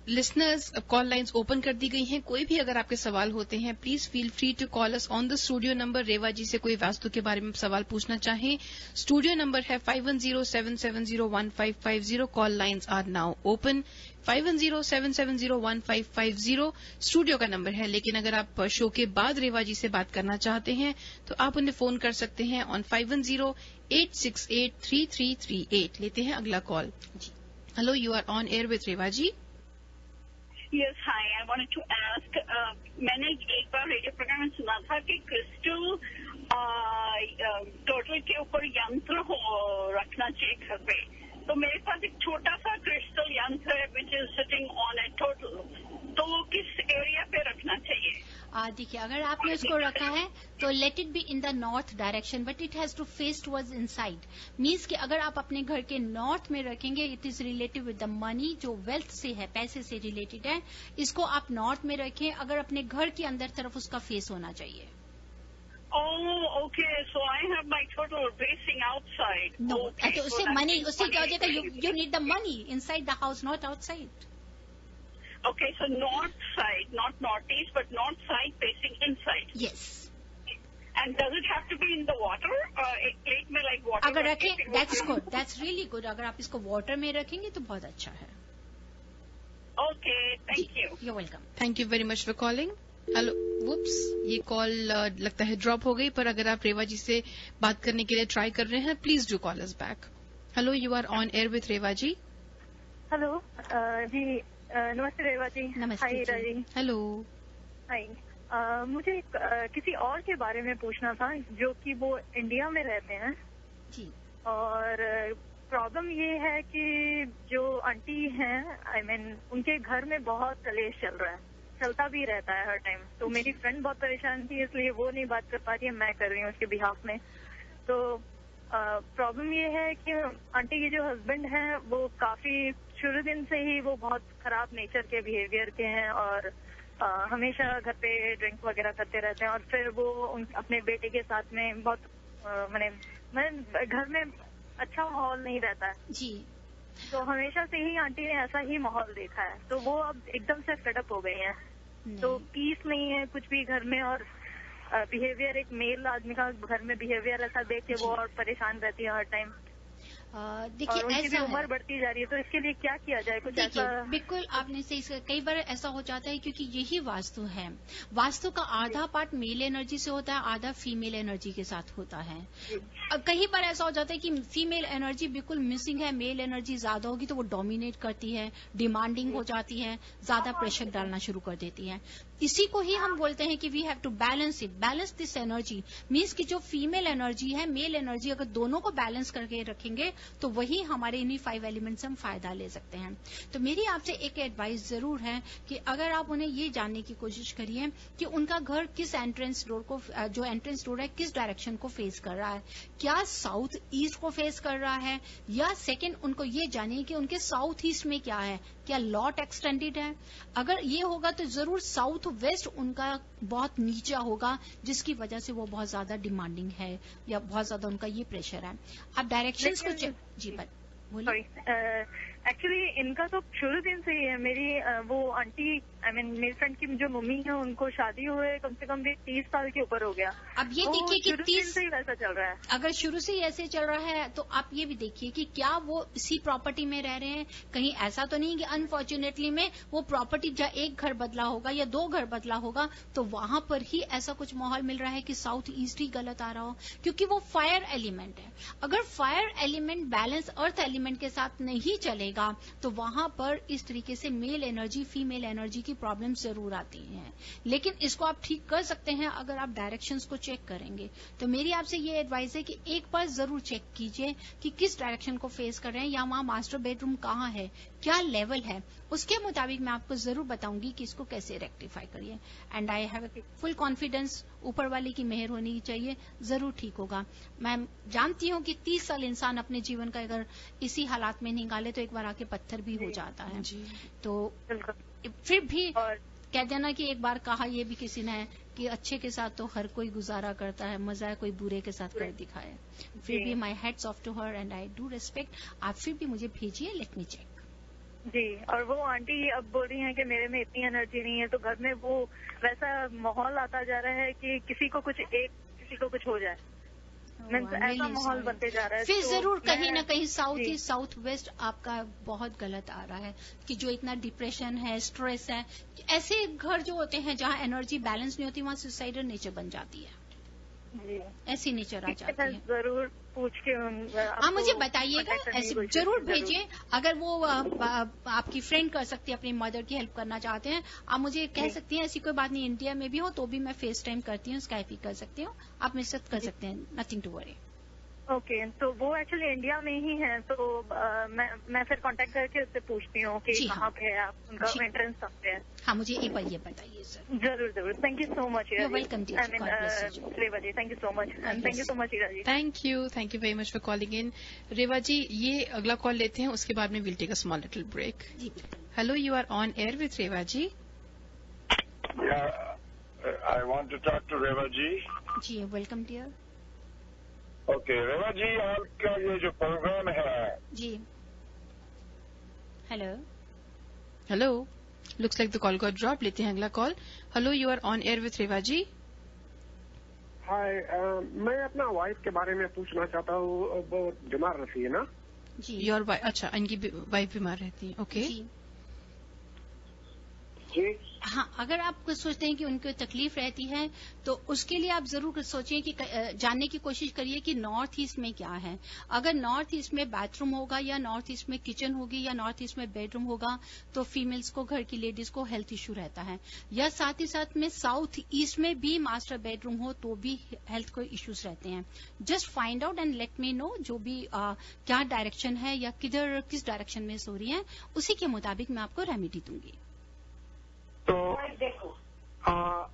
Listeners, call lines open कर दी गई हैं। कोई भी अगर आपके सवाल होते हैं please feel free to call us on the studio number. Reva ji से कोई वास्तु के बारे में सवाल पूछना चाहें, स्टूडियो नंबर है 5107701550। Call lines are now open. 5107701550 studio का नंबर है। लेकिन अगर आप शो के बाद रेवा जी से बात करना चाहते हैं तो आप उन्हें फोन कर सकते हैं ऑन 5086833338। लेते हैं अगला call. Hello, you are on air with Reva ji. Yes, hi. I wanted to ask, मैंने एक बार रेडियो प्रोग्राम में सुना था कि क्रिस्टल टोटल के ऊपर यंत्र रखना चाहिए घर पे। तो मेरे पास एक छोटा सा क्रिस्टल यंत्र है which is sitting on A total, तो वो किस एरिया पे रखना चाहिए? देखिए, अगर आपने उसको रखा है तो let it be in the north direction but it has to face towards inside. Means कि अगर आप अपने घर के नॉर्थ में रखेंगे it is related with the money, जो वेल्थ से है, पैसे से रिलेटेड है, इसको आप नॉर्थ में रखें। अगर अपने घर के अंदर तरफ उसका फेस होना चाहिए। Oh, okay. So I have my total facing outside. No, Okay, तो so उससे that मनी, means उससे क्या हो money जाएगा, is you need the money inside the house, not outside. Okay, so north side, not northeast, but north side facing inside. Yes. And does it have to be in the water? एक प्लेट में like water? अगर रखें, that's good, that's really good. अगर आप इसको वाटर में रखेंगे तो बहुत अच्छा है। Okay, thank you. You're welcome. Thank you very much for calling. Hello, whoops, ये कॉल लगता है ड्रॉप हो गई, पर अगर आप रेवा जी से बात करने के लिए ट्राई कर रहे हैं please do call us back. Hello, you are on air with Reva ji. Hello जी, नमस्ते रेवा जी। नमस्ते हाय ईरा जी। हेलो। हाय, मुझे किसी और के बारे में पूछना था जो कि वो इंडिया में रहते हैं जी। और प्रॉब्लम ये है कि जो आंटी हैं, आई मीन उनके घर में बहुत कलेश चल रहा है, चलता भी रहता है हर टाइम। तो मेरी फ्रेंड बहुत परेशान थी इसलिए वो नहीं बात कर पा रही है, मैं कर रही हूँ उसके बिहाफ में। तो प्रॉब्लम ये है कि आंटी के जो हस्बैंड हैं वो काफी शुरू दिन से ही वो बहुत खराब नेचर के बिहेवियर के हैं और हमेशा घर पे ड्रिंक वगैरह करते रहते हैं और फिर वो अपने बेटे के साथ में बहुत मैंने घर में अच्छा माहौल नहीं रहता है। जी। तो हमेशा से ही आंटी ने ऐसा ही माहौल देखा है, तो वो अब एकदम से फेडअप हो गई हैं। तो पीस नहीं है कुछ भी घर में, और बिहेवियर, एक मेल आदमी का घर में बिहेवियर ऐसा देख के वो और परेशान रहती है हर टाइम। देखिए, उनकी भी ऐसा उम्र बढ़ती जा रही है, तो इसके लिए क्या किया जाए? कुछ देखिए, ऐसा? बिल्कुल आपने सही, कई बार ऐसा हो जाता है क्योंकि यही वास्तु है। वास्तु का आधा पार्ट मेल एनर्जी से होता है, आधा फीमेल एनर्जी के साथ होता है। अब कई बार ऐसा हो जाता है कि फीमेल एनर्जी बिल्कुल मिसिंग है, मेल एनर्जी ज्यादा होगी तो वो डोमिनेट करती है, डिमांडिंग हो जाती है, ज्यादा प्रेशर डालना शुरू कर देती है। इसी को ही हम बोलते हैं कि we have to balance it, balance this energy. Means कि जो फीमेल एनर्जी है, मेल एनर्जी, अगर दोनों को बैलेंस करके रखेंगे तो वही हमारे इन्हीं 5 एलिमेंट से हम फायदा ले सकते हैं। तो मेरी आपसे एक एडवाइस जरूर है कि अगर आप उन्हें ये जानने की कोशिश करिए कि उनका घर किस एंट्रेंस डोर को, जो एंट्रेंस डोर है, किस डायरेक्शन को फेस कर रहा है। क्या साउथ ईस्ट को फेस कर रहा है, या सेकेंड उनको ये जानिए कि उनके साउथ ईस्ट में क्या है, क्या लॉट एक्सटेंडेड है। अगर ये होगा तो जरूर साउथ वेस्ट उनका बहुत नीचा होगा, जिसकी वजह से वो बहुत ज्यादा डिमांडिंग है या बहुत ज्यादा उनका ये प्रेशर है। आप डायरेक्शंस को चेक। जी बोलिए। एक्चुअली इनका तो शुरू दिन से ही है। मेरी वो आंटी, मेरी फ्रेंड की जो मम्मी है, उनको शादी हुए कम से कम भी 30 साल के ऊपर हो गया। अब ये देखिए कि 30 से ही वैसा चल रहा है। अगर शुरू से ही ऐसे चल रहा है तो आप ये भी देखिए कि क्या वो इसी प्रॉपर्टी में रह रहे हैं। कहीं ऐसा तो नहीं कि अनफॉर्चुनेटली में वो प्रॉपर्टी जहाँ एक घर बदला होगा या 2 घर बदला होगा तो वहां पर ही ऐसा कुछ माहौल मिल रहा है कि साउथ ईस्ट ही गलत आ रहा हो, क्योंकि वो फायर एलिमेंट है। अगर fire element balance earth element के साथ नहीं चलेगा तो वहां पर इस तरीके से मेल एनर्जी, फीमेल एनर्जी की प्रॉब्लम जरूर आती हैं। लेकिन इसको आप ठीक कर सकते हैं अगर आप डायरेक्शंस को चेक करेंगे। तो मेरी आपसे ये एडवाइस है कि एक बार जरूर चेक कीजिए कि किस डायरेक्शन को फेस कर रहे हैं, या वहां मास्टर बेडरूम कहाँ है, क्या लेवल है। उसके मुताबिक मैं आपको जरूर बताऊंगी कि इसको कैसे रेक्टिफाई करिए। And I have full confidence, ऊपर वाले की मेहर होनी चाहिए, जरूर ठीक होगा। मैं जानती हूँ कि 30 साल इंसान अपने जीवन का अगर इसी हालात में निकाले तो एक बार आके पत्थर भी हो जाता है। तो फिर भी कह देना कि एक बार कहा ये भी किसी ने कि अच्छे के साथ तो हर कोई गुजारा करता है, मजा है कोई बुरे के साथ कर दिखाए। फिर भी my heads off to her and I do respect. आप फिर भी मुझे भेजिए, लेट मी चेक। जी, और वो आंटी अब बोल रही हैं कि मेरे में इतनी एनर्जी नहीं है, तो घर में वो वैसा माहौल आता जा रहा है कि किसी को कुछ हो जाए। ऐसा माहौल बनते जा रहा है। फिर जरूर कहीं ना कहीं साउथ ईस्ट, साउथ वेस्ट आपका बहुत गलत आ रहा है कि जो इतना डिप्रेशन है, स्ट्रेस है, ऐसे घर जो होते हैं जहाँ एनर्जी बैलेंस नहीं होती वहाँ सुसाइडल नेचर बन जाती है। ऐसी नेचर आ जाती है। जरूर पूछ के आप मुझे बताइएगा, ऐसे जरूर भेजिए। अगर वो आपकी फ्रेंड कर सकती है, अपनी मदर की हेल्प करना चाहते हैं, आप मुझे कह सकती हैं। ऐसी कोई बात नहीं, इंडिया में भी हो तो भी मैं फेस टाइम करती हूँ, स्काइप भी कर सकती हूँ, आप मेरे साथ कर सकते हैं, नथिंग टू वरी। ओके, तो वो एक्चुअली इंडिया में ही है, तो मैं फिर कांटेक्ट करके उससे पूछती हूँ कि कहाँ पे है आप, उनका एंट्रेंस कहाँ पे है। हाँ, मुझे एक बार ये बताइए सर। जरूर। Thank you so much. Welcome Reva ji, thank you so much. Thank you so much Hira ji. Thank you very much for calling in. Reva ji, ये अगला कॉल लेते हैं, उसके बाद में will take a small little break. Hello, you are on air with Reva ji. I want to talk to Reva ji. जी, welcome dear. Okay, Reva ji, आपका ये जो प्रोग्राम है जी। Hello, looks like the call got drop. लेते हैं अगला call. Hello, you are on air with Reva ji. Hi, मैं अपना वाइफ के बारे में पूछना चाहता हूँ, वो बीमार रहती है ना जी। योर वाइफ, अच्छा, इनकी वाइफ बीमार रहती है। ओके जी। हाँ, अगर आप सोचते हैं कि उनको तकलीफ रहती है तो उसके लिए आप जरूर सोचिए कि जानने की कोशिश करिए कि नॉर्थ ईस्ट में क्या है। अगर नॉर्थ ईस्ट में बाथरूम होगा, या नॉर्थ ईस्ट में किचन होगी, या नॉर्थ ईस्ट में बेडरूम होगा, तो फीमेल्स को, घर की लेडीज को हेल्थ इश्यू रहता है। या साथ ही साथ में साउथ ईस्ट में भी मास्टर बेडरूम हो तो भी हेल्थ को इश्यूज रहते हैं। Just find out and let me know जो भी क्या डायरेक्शन है या किस डायरेक्शन में सो रही है, उसी के मुताबिक मैं आपको रेमेडी दूंगी। तो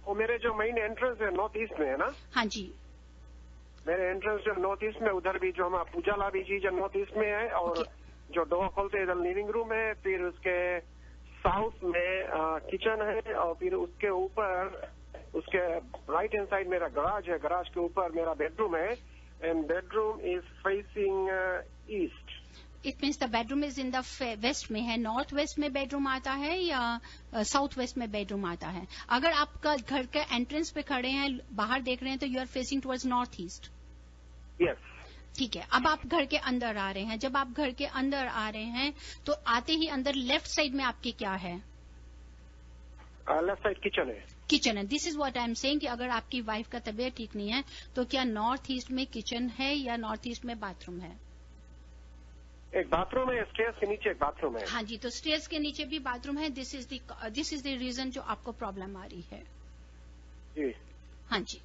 वो मेरे जो मेन एंट्रेंस है नॉर्थ ईस्ट में है ना। हाँ जी। मेरे एंट्रेंस जो नॉर्थ ईस्ट में, उधर भी जो हमारा पूजा लाभी जी जो नॉर्थ ईस्ट में है, और जो डोर खोलते हैं इधर लिविंग रूम है, फिर उसके साउथ में किचन है, और फिर उसके ऊपर उसके राइट हैंड साइड मेरा गराज है, गराज के ऊपर मेरा बेडरूम है, and bedroom is facing east. It means the bedroom is in the west में है, नॉर्थ वेस्ट में बेडरूम आता है या साउथ वेस्ट में बेडरूम आता है? अगर आपका घर के एंट्रेंस पे खड़े हैं, बाहर देख रहे हैं, तो you are facing towards north east. Yes. ठीक है. अब आप घर के अंदर आ रहे हैं. जब आप घर के अंदर आ रहे हैं तो आते ही अंदर लेफ्ट साइड में आपके क्या है? लेफ्ट साइड किचन है. किचन है. This is what I am saying कि अगर आपकी वाइफ का तबीयत ठीक नहीं है तो क्या नॉर्थ ईस्ट में किचन है या नॉर्थ ईस्ट में बाथरूम है? एक बाथरूम है, स्टेयर्स के नीचे एक बाथरूम है. हाँ जी, तो स्टेयर्स के नीचे भी बाथरूम है. दिस इज द रीजन जो आपको प्रॉब्लम आ रही है. जी. हाँ जी.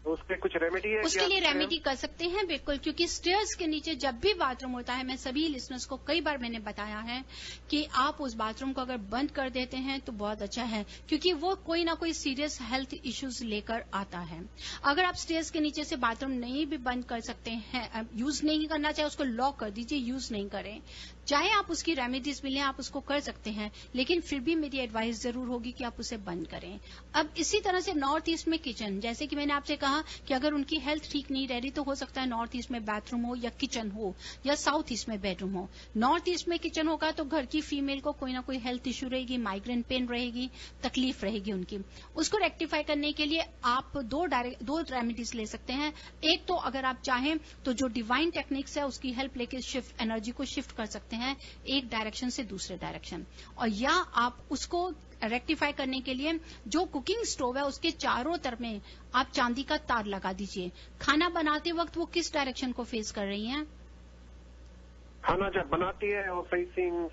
तो उसके कुछ रेमेडी है? उसके लिए रेमेडी कर सकते हैं बिल्कुल, क्योंकि स्टेयर्स के नीचे जब भी बाथरूम होता है, मैं सभी लिसनर्स को कई बार मैंने बताया है कि आप उस बाथरूम को अगर बंद कर देते हैं तो बहुत अच्छा है, क्योंकि वो कोई ना कोई सीरियस हेल्थ इश्यूज लेकर आता है. अगर आप स्टेयर्स के नीचे से बाथरूम नहीं भी बंद कर सकते हैं, यूज नहीं करना चाहे उसको लॉक कर दीजिए, यूज नहीं करें. चाहे आप उसकी रेमेडीज मिलें, आप उसको कर सकते हैं, लेकिन फिर भी मेरी एडवाइस जरूर होगी कि आप उसे बंद करें. अब इसी तरह से नॉर्थ ईस्ट में किचन, जैसे कि मैंने आपसे कहा कि अगर उनकी हेल्थ ठीक नहीं रह रही तो हो सकता है नॉर्थ ईस्ट में बाथरूम हो या किचन हो या साउथ ईस्ट में बेडरूम हो. नॉर्थ ईस्ट में किचन होगा तो घर की फीमेल को कोई ना कोई हेल्थ इश्यू रहेगी, माइग्रेन पेन रहेगी, तकलीफ रहेगी उनकी. उसको रेक्टिफाई करने के लिए आप दो रेमेडीज ले सकते हैं. एक तो अगर आप चाहें तो जो डिवाइन टेक्निक्स है उसकी हेल्प लेके एनर्जी को शिफ्ट कर सकते हैं एक डायरेक्शन से दूसरे डायरेक्शन, और या आप उसको रेक्टिफाई करने के लिए जो कुकिंग स्टोव है उसके चारों तरफ में आप चांदी का तार लगा दीजिए. खाना बनाते वक्त वो किस डायरेक्शन को फेस कर रही हैं? खाना जब बनाती है वो फेसिंग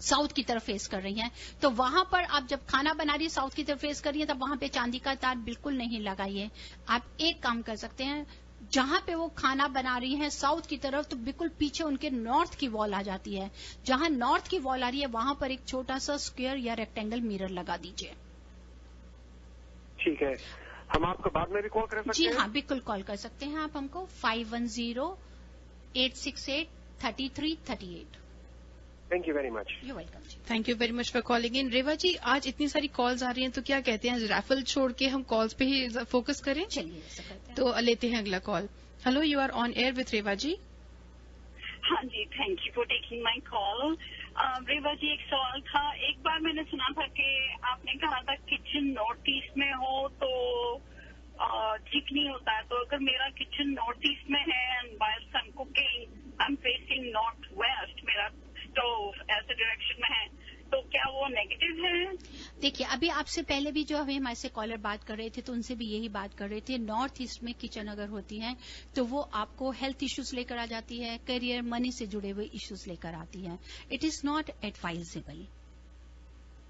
साउथ की तरफ फेस कर रही हैं. तो वहां पर आप जब खाना बना रही है साउथ की तरफ फेस कर रही है, तब वहां पे चांदी का तार बिल्कुल नहीं लगाइए. आप एक काम कर सकते हैं, जहां पे वो खाना बना रही हैं साउथ की तरफ, तो बिल्कुल पीछे उनके नॉर्थ की वॉल आ जाती है. जहां नॉर्थ की वॉल आ रही है वहां पर एक छोटा सा स्क्वायर या रेक्टेंगल मिरर लगा दीजिए. ठीक है. हम आपको बाद में भी कॉल कर सकते हैं? जी हाँ, बिल्कुल कॉल कर सकते हैं आप हमको 510-868-3338. Thank you very much. You welcome जी. Thank you very much for calling in. Reva ji, आज इतनी सारी कॉल्स आ रही हैं तो क्या कहते हैं रैफल छोड़ के हम कॉल्स पे ही फोकस करें? चलिए ऐसा करते हैं. तो लेते हैं अगला call. Hello, you are on air with Reva ji. हाँ जी, thank you for taking my call. Reva ji, एक सवाल था. एक बार मैंने सुना था कि आपने कहा था किचन नॉर्थ ईस्ट में हो तो ठीक नहीं होता है. तो अगर मेरा किचन नॉर्थ ईस्ट में है and whiles I am cooking I am facing north west, मेरा स्टोव ऐसे डायरेक्शन में है, तो क्या वो नेगेटिव है? देखिए, अभी आपसे पहले भी जो अभी हमारे से कॉलर बात कर रहे थे तो उनसे भी यही बात कर रहे थे. नॉर्थ ईस्ट में किचन अगर होती है तो वो आपको हेल्थ इश्यूज लेकर आ जाती है, करियर मनी से जुड़े हुए इश्यूज लेकर आती है. It is not advisable.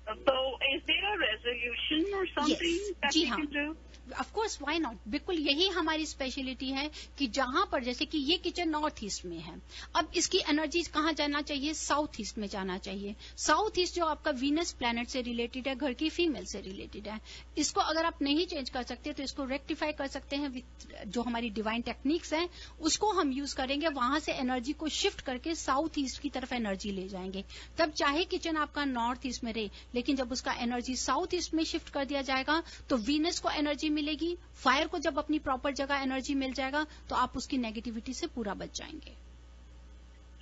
तो इज देयर अ रेजोल्यूशन और something that we can do? Of course, why not. बिल्कुल यही हमारी स्पेशलिटी है कि जहां पर जैसे कि ये किचन नॉर्थ ईस्ट में है, अब इसकी एनर्जी कहाँ जाना चाहिए? साउथ ईस्ट में जाना चाहिए. साउथ ईस्ट जो आपका वीनस प्लैनेट से रिलेटेड है, घर की फीमेल से रिलेटेड है. इसको अगर आप नहीं चेंज कर सकते तो इसको रेक्टिफाई कर सकते हैं विथ जो हमारी डिवाइन टेक्निक्स हैं, उसको हम यूज करेंगे. वहां से एनर्जी को शिफ्ट करके साउथ ईस्ट की तरफ एनर्जी ले जाएंगे. तब चाहे किचन आपका नॉर्थ ईस्ट में रहे, लेकिन जब उसका एनर्जी साउथ ईस्ट में शिफ्ट कर दिया जाएगा तो वीनस को एनर्जी मिलेगी. फायर को जब अपनी प्रॉपर जगह एनर्जी मिल जाएगा तो आप उसकी नेगेटिविटी से पूरा बच जाएंगे.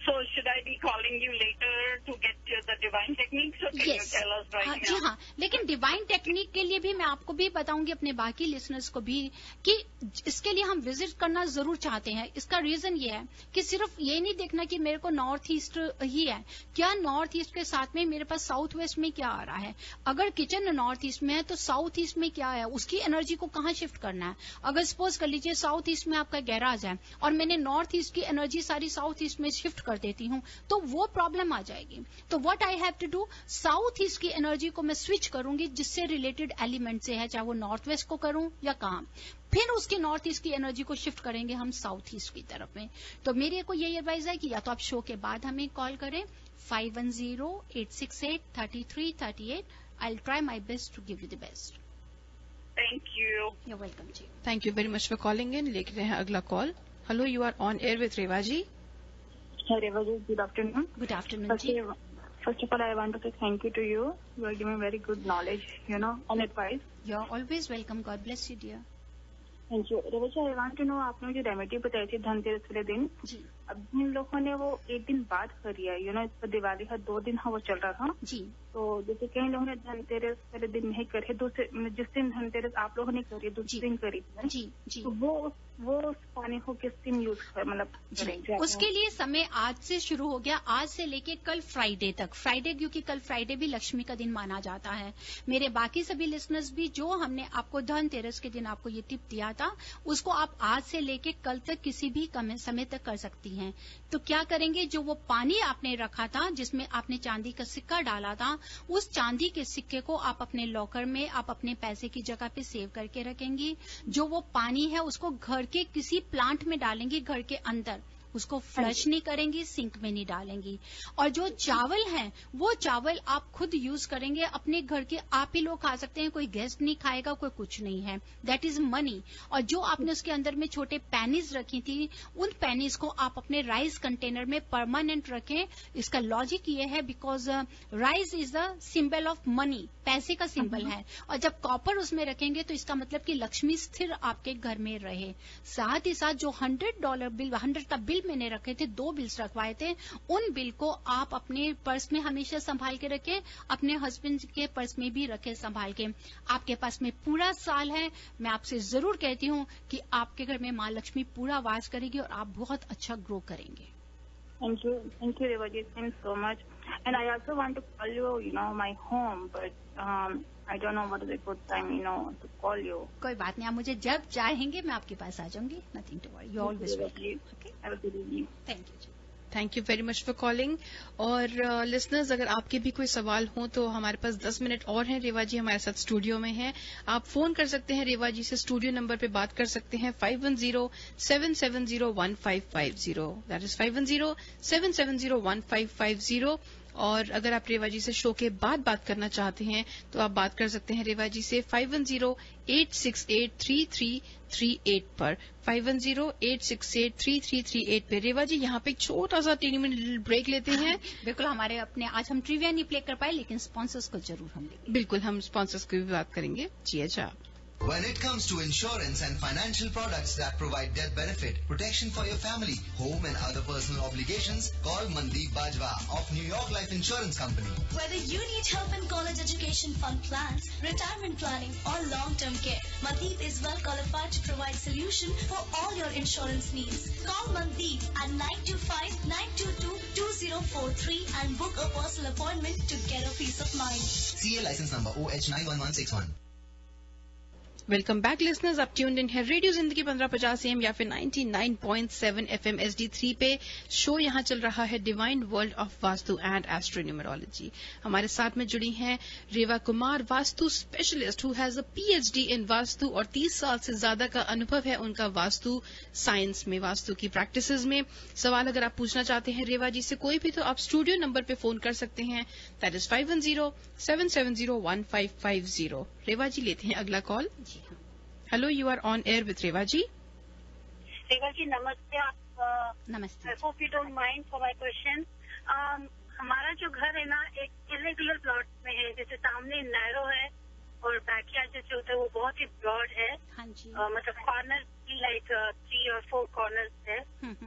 So should I be calling you later to get the divine techniques or can you tell us right now? जी हाँ, लेकिन डिवाइन टेक्निक के लिए भी मैं आपको भी बताऊंगी, अपने बाकी लिसनर्स को भी, कि इसके लिए हम विजिट करना जरूर चाहते हैं. इसका रीजन ये है कि सिर्फ ये नहीं देखना कि मेरे को नॉर्थ ईस्ट ही है, क्या नॉर्थ ईस्ट के साथ में मेरे पास साउथ वेस्ट में क्या आ रहा है. अगर किचन नॉर्थ ईस्ट में है तो साउथ ईस्ट में क्या है, उसकी एनर्जी को कहाँ शिफ्ट करना है. अगर सपोज कर लीजिए साउथ ईस्ट में आपका गैराज है और मैंने नॉर्थ ईस्ट की एनर्जी सारी साउथ ईस्ट में शिफ्ट कर देती हूँ तो वो प्रॉब्लम आ जाएगी. तो what I have to do, south east की एनर्जी को मैं स्विच करूंगी जिससे रिलेटेड एलिमेंट से है, चाहे वो नॉर्थ वेस्ट को करूं या कहां, फिर उसकी नॉर्थ ईस्ट की एनर्जी को शिफ्ट करेंगे हम साउथ ईस्ट की तरफ में. तो मेरी को यही एडवाइस है कि या तो आप शो के बाद हमें कॉल करें 510-868-3338. I will try my best to give you the best. Thank you. You're welcome जी. Thank you very much for calling in. लेते हैं अगला call. Hello, you are on air with Reva ji. Hi, Reva ji. Good afternoon. Good afternoon जी. First of all, I want to say thank you to you. You are giving very good knowledge, and advice. You're always welcome. God bless you, dear. Thank you. Reva ji, I want to know, आपने जो रेमेडी बताई थी धनतेरस वाले दिन, जी अब जिन लोगों ने वो एक दिन बाद करी है, इसका दिवाली का 2 दिन वो चल रहा था, जी तो जैसे कई लोगों ने धनतेरस वाले दिन नहीं करे, दूसरे जिस दिन धनतेरस आप लोगों ने करी दूसरे दिन करी है, जी जी। तो वो उस पानी को किस दिन यूज कर मतलब करेंगे? उसके लिए समय आज से शुरू हो गया, आज से लेके कल फ्राइडे तक। फ्राइडे क्योंकि कल फ्राइडे भी लक्ष्मी का दिन माना जाता है। मेरे बाकी सभी लिसनर्स भी, जो हमने आपको धनतेरस के दिन आपको ये टिप दिया था, उसको आप आज से लेके कल तक किसी भी समय तक कर सकती हैं। तो क्या करेंगे, जो वो पानी आपने रखा था जिसमें आपने चांदी का सिक्का डाला था, उस चांदी के सिक्के को आप अपने लॉकर में, आप अपने पैसे की जगह पे सेव करके रखेंगी। जो वो पानी है उसको घर के किसी प्लांट में डालेंगी, घर के अंदर। उसको फ्लश नहीं करेंगी, सिंक में नहीं डालेंगी। और जो चावल हैं, वो चावल आप खुद यूज करेंगे अपने घर के, आप ही लोग खा सकते हैं, कोई गेस्ट नहीं खाएगा, कोई कुछ नहीं है। That is money. और जो आपने उसके अंदर में छोटे पैनीज रखी थी, उन पैनीज को आप अपने राइस कंटेनर में परमानेंट रखें। इसका लॉजिक ये है, because rice is the symbol of money, पैसे का सिंबल है। और जब कॉपर उसमें रखेंगे तो इसका मतलब कि लक्ष्मी स्थिर आपके घर में रहे। साथ ही साथ जो $100 बिल, 100 का बिल मैंने रखे थे, 2 बिल्स रखवाए थे, उन बिल को आप अपने पर्स में हमेशा संभाल के रखें, अपने हस्बैंड के पर्स में भी रखें संभाल के। आपके पास में पूरा साल है। मैं आपसे जरूर कहती हूँ कि आपके घर में माँ लक्ष्मी पूरा वास करेगी और आप बहुत अच्छा ग्रो करेंगे। Thank you, Reva ji. Thanks so much. And I also want to call you, my home, but I don't know what is a good time, to call you. कोई बात नहीं, आप मुझे जब चाहेंगे मैं आपके पास आ जाऊंगी। Nothing to worry. You always welcome. Okay. Have a good evening. Thank you. Thank you very much for calling. और लिसनर्स, अगर आपके भी कोई सवाल हो तो हमारे पास 10 मिनट और हैं। रेवा जी हमारे साथ स्टूडियो में हैं, आप फोन कर सकते हैं रेवा जी से, स्टूडियो नंबर पे बात कर सकते हैं 510-770-1550। That is 510-770-1550। और अगर आप रेवा जी से शो के बाद बात करना चाहते हैं तो आप बात कर सकते हैं रेवा जी से 510-868-3338 पर, 510-868-3338 पे। रेवा जी, यहाँ पे एक छोटा सा 3 मिनट ब्रेक लेते हैं। बिल्कुल, हमारे अपने आज हम ट्रिविया नहीं प्ले कर पाए, लेकिन स्पॉन्सर्स को जरूर हम लेंगे। बिल्कुल, हम स्पॉन्सर्स की भी बात करेंगे। जी अच्छा। When it comes to insurance and financial products that provide death benefit, protection for your family, home and other personal obligations, call Mandeep Bajwa of New York Life Insurance Company. Whether you need help in college education fund plans, retirement planning or long-term care, Mandeep is well qualified to provide solution for all your insurance needs. Call Mandeep at 925-922-2043 and book a personal appointment to get a peace of mind. CA license number OH91161. Welcome back listeners, आप ट्यून्ड इन है रेडियो जिंदगी 1550 AM या फिर 99.7 FM HD3 पे। शो यहाँ चल रहा है divine world of vastu and astronumerology. हमारे साथ में जुड़ी हैं Reva Kumar, vastu specialist who has a PhD in vastu, और 30 साल से ज्यादा का अनुभव है उनका वास्तु साइंस में, वास्तु की प्रैक्टिसेस में। सवाल अगर आप पूछना चाहते हैं रेवा जी से कोई भी, तो आप स्टूडियो नंबर पे फोन कर सकते हैं, दैट इज 510-770-1550। रेवा जी लेते हैं अगला call. Hello, you are on air with Reva ji. Reva ji नमस्ते। नमस्ते। I hope you don't mind for my question. हमारा जो घर है ना, एक इरेगुलर प्लॉट में है, जैसे सामने नैरो है और बैकयार्ड जैसे होता है वो बहुत ही ब्रॉड है। हाँ जी। मतलब कॉर्नर लाइक 3 और 4 कॉर्नर्स है।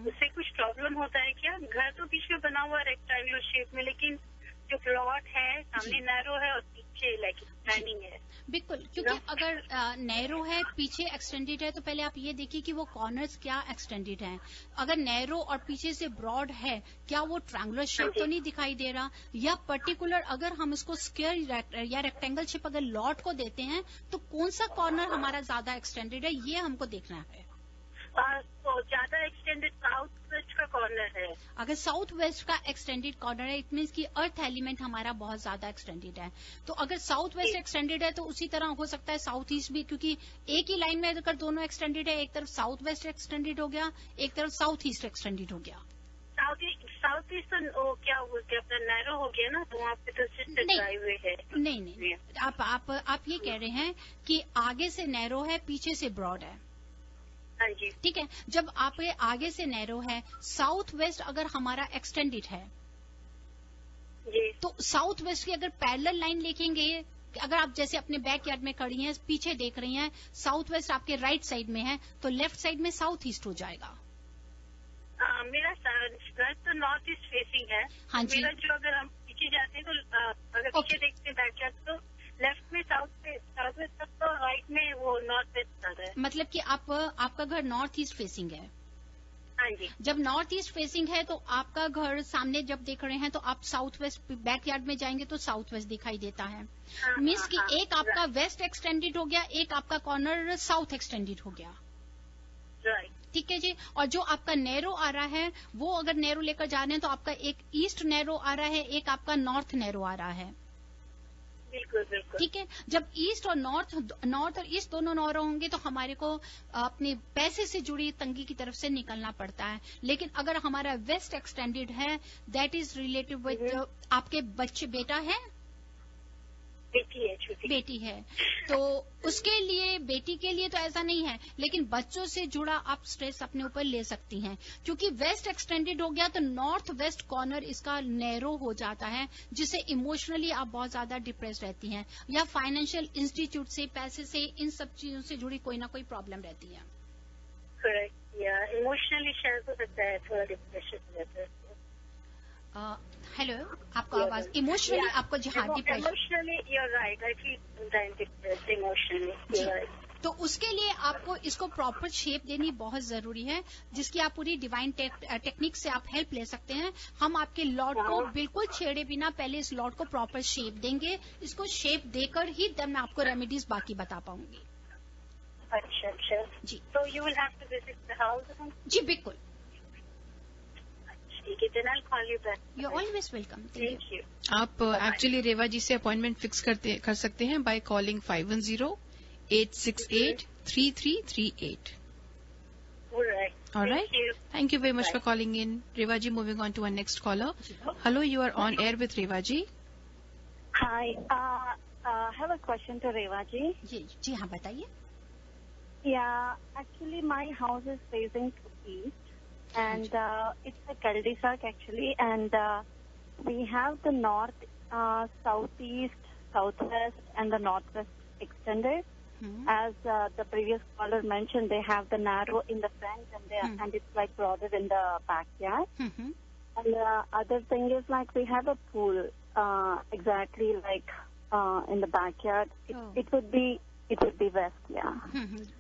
उससे कुछ प्रॉब्लम होता है क्या? घर तो बीच में बना हुआ रेक्टेंगुलर शेप में, लेकिन जो प्लॉट है सामने नैरो है और पीछे लाइक स्टैंडिंग है। बिल्कुल, क्योंकि अगर नैरो है पीछे एक्सटेंडेड है, तो पहले आप ये देखिए कि वो कॉर्नर्स क्या एक्सटेंडेड हैं। अगर नैरो और पीछे से ब्रॉड है, क्या वो ट्रायंगुलर शेप तो नहीं दिखाई दे रहा, या पर्टिकुलर अगर हम इसको स्क्वायर या रेक्टेंगल शेप अगर लॉट को देते हैं तो कौन सा कॉर्नर हमारा ज्यादा एक्सटेंडेड है, ये हमको देखना है। तो ज्यादा एक्सटेंडेड साउथ वेस्ट का कॉर्नर है। अगर साउथ वेस्ट का एक्सटेंडेड कॉर्नर है, इट मीन्स कि अर्थ एलिमेंट हमारा बहुत ज्यादा एक्सटेंडेड है। तो अगर साउथ वेस्ट एक्सटेंडेड है तो उसी तरह हो सकता है साउथ ईस्ट भी, क्योंकि एक ही लाइन में अगर दोनों एक्सटेंडेड है, एक तरफ साउथ वेस्ट एक्सटेंडेड हो गया, एक तरफ साउथ ईस्ट एक्सटेंडेड हो गया। साउथ ईस्ट तो क्या बोलते हैं, अपना नैरो हो गया ना, तो वहाँ पे तो ड्राईवे है। नहीं, आप ये कह रहे हैं कि आगे से नैरो है, पीछे से ब्रॉड है। हाँ जी, ठीक है। जब आप ये आगे से नैरो है, साउथ वेस्ट अगर हमारा एक्सटेंडेड है, जी, तो साउथ वेस्ट की अगर पैरेलल लाइन लिखेंगे अगर आप जैसे अपने बैक यार्ड में खड़ी हैं, पीछे देख रही हैं, साउथ वेस्ट आपके राइट साइड में है, तो लेफ्ट साइड में साउथ ईस्ट हो जाएगा। मेरा घर तो नॉर्थ ईस्ट फेसिंग है। हाँ जी। मेरा जो अगर हम पीछे जाते हैं तो अगर पीछे देखते हैं बैकयार्ड तो लेफ्ट में साउथ वेस्ट तक, तो राइट में वो नॉर्थ वेस्ट आता है। मतलब कि आपका घर नॉर्थ ईस्ट फेसिंग है। हाँ जी। जब नॉर्थ ईस्ट फेसिंग है तो आपका घर सामने जब देख रहे हैं तो आप साउथ वेस्ट बैक यार्ड में जाएंगे तो साउथ वेस्ट दिखाई देता है। मीन्स कि एक आपका वेस्ट एक्सटेंडेड हो गया, एक आपका कॉर्नर साउथ एक्सटेंडेड हो गया। राइट, ठीक है जी। और जो आपका नैरो आ रहा है वो अगर नैरो लेकर जा रहे हैं तो आपका एक ईस्ट नैरो आ रहा है, एक आपका नॉर्थ नैरो आ रहा है। बिल्कुल बिल्कुल। ठीक है। जब ईस्ट और नॉर्थ और ईस्ट दोनों नैरो होंगे तो हमारे को अपने पैसे से जुड़ी तंगी की तरफ से निकलना पड़ता है। लेकिन अगर हमारा वेस्ट एक्सटेंडेड है, दैट इज रिलेटिव विद आपके बच्चे, बेटा है, बेटी है, छोटी बेटी है, तो उसके लिए, बेटी के लिए तो ऐसा नहीं है, लेकिन बच्चों से जुड़ा आप स्ट्रेस अपने ऊपर ले सकती हैं, क्योंकि वेस्ट एक्सटेंडेड हो गया तो नॉर्थ वेस्ट कॉर्नर इसका नैरो हो जाता है, जिससे इमोशनली आप बहुत ज्यादा डिप्रेस रहती हैं, या फाइनेंशियल इंस्टीट्यूट से, पैसे से, इन सब चीजों से जुड़ी कोई ना कोई प्रॉब्लम रहती है। करेक्ट, या इमोशनली शायद हो सकता है, थोड़ा डिप्रेशन रहता है। हेलो, आपको आवाज इमोशनली आपको जहाँ depression, emotionally you are right, I feel sometimes depressed emotionally, you are right. तो उसके लिए आपको इसको प्रॉपर शेप देनी बहुत जरूरी है, जिसकी आप पूरी डिवाइन टेक्निक से आप हेल्प ले सकते हैं। हम आपके लॉर्ड को बिल्कुल छेड़े बिना पहले इस लॉर्ड को प्रॉपर शेप देंगे, इसको शेप देकर ही तब मैं आपको रेमेडीज बाकी बता पाऊंगी। अच्छा अच्छा जी। तो you will have to visit the house? जी बिल्कुल। ठीक है, then I'll call you back. You're always welcome. Thank you. आप एक्चुअली रेवा जी से अपॉइंटमेंट फिक्स कर सकते हैं by calling 510-868-3338. All right. All right. Thank you. Thank you very much for calling in, Reva ji. Moving on to our next caller. Hello, you are on air with Reva ji. Hi. I have a question to Reva ji. जी हाँ, बताइए। Yeah, actually my house is facing to east. And it's a cul-de-sac actually, and we have the north, southeast, southwest, and the northwest extended. As the previous caller mentioned, they have the narrow in the front, and it's like broader in the backyard. And the other thing is like we have a pool exactly like in the backyard. It would be west, yeah.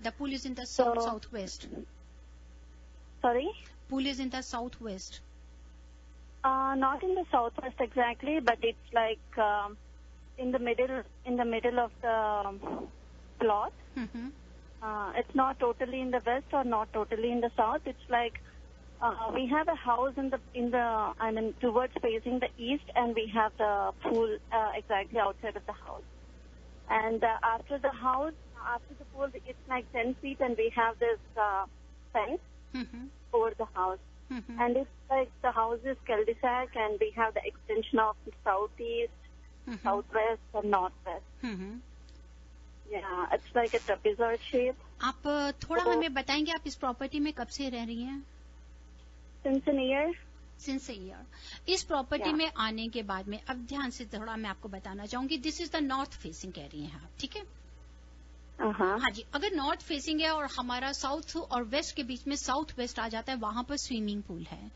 The pool is in the southwest. Sorry? Pool is in the southwest. Not in the southwest exactly, but it's like in the middle of the plot. It's not totally in the west or not totally in the south. It's like we have a house I mean towards facing the east, and we have the pool exactly outside of the house. And after the pool, it's like 10 feet, and we have this fence over the house. And it's like the house is cul-de-sac, and we have the extension of the southeast, southwest, and northwest. Yeah, it's like a trapezoid shape. आप थोड़ा हमें बताएंगे, आप इस प्रॉपर्टी में कब से रह रही हैं? Since a year. Since a year. इस प्रॉपर्टी में आने के बाद में अब ध्यान से थोड़ा मैं आपको बताना चाहूंगी, this is the north facing कह रही हैं आप, ठीक है? हाँ जी। अगर नॉर्थ फेसिंग है और हमारा साउथ और वेस्ट के बीच में साउथ वेस्ट आ जाता है, वहां पर स्विमिंग पूल है।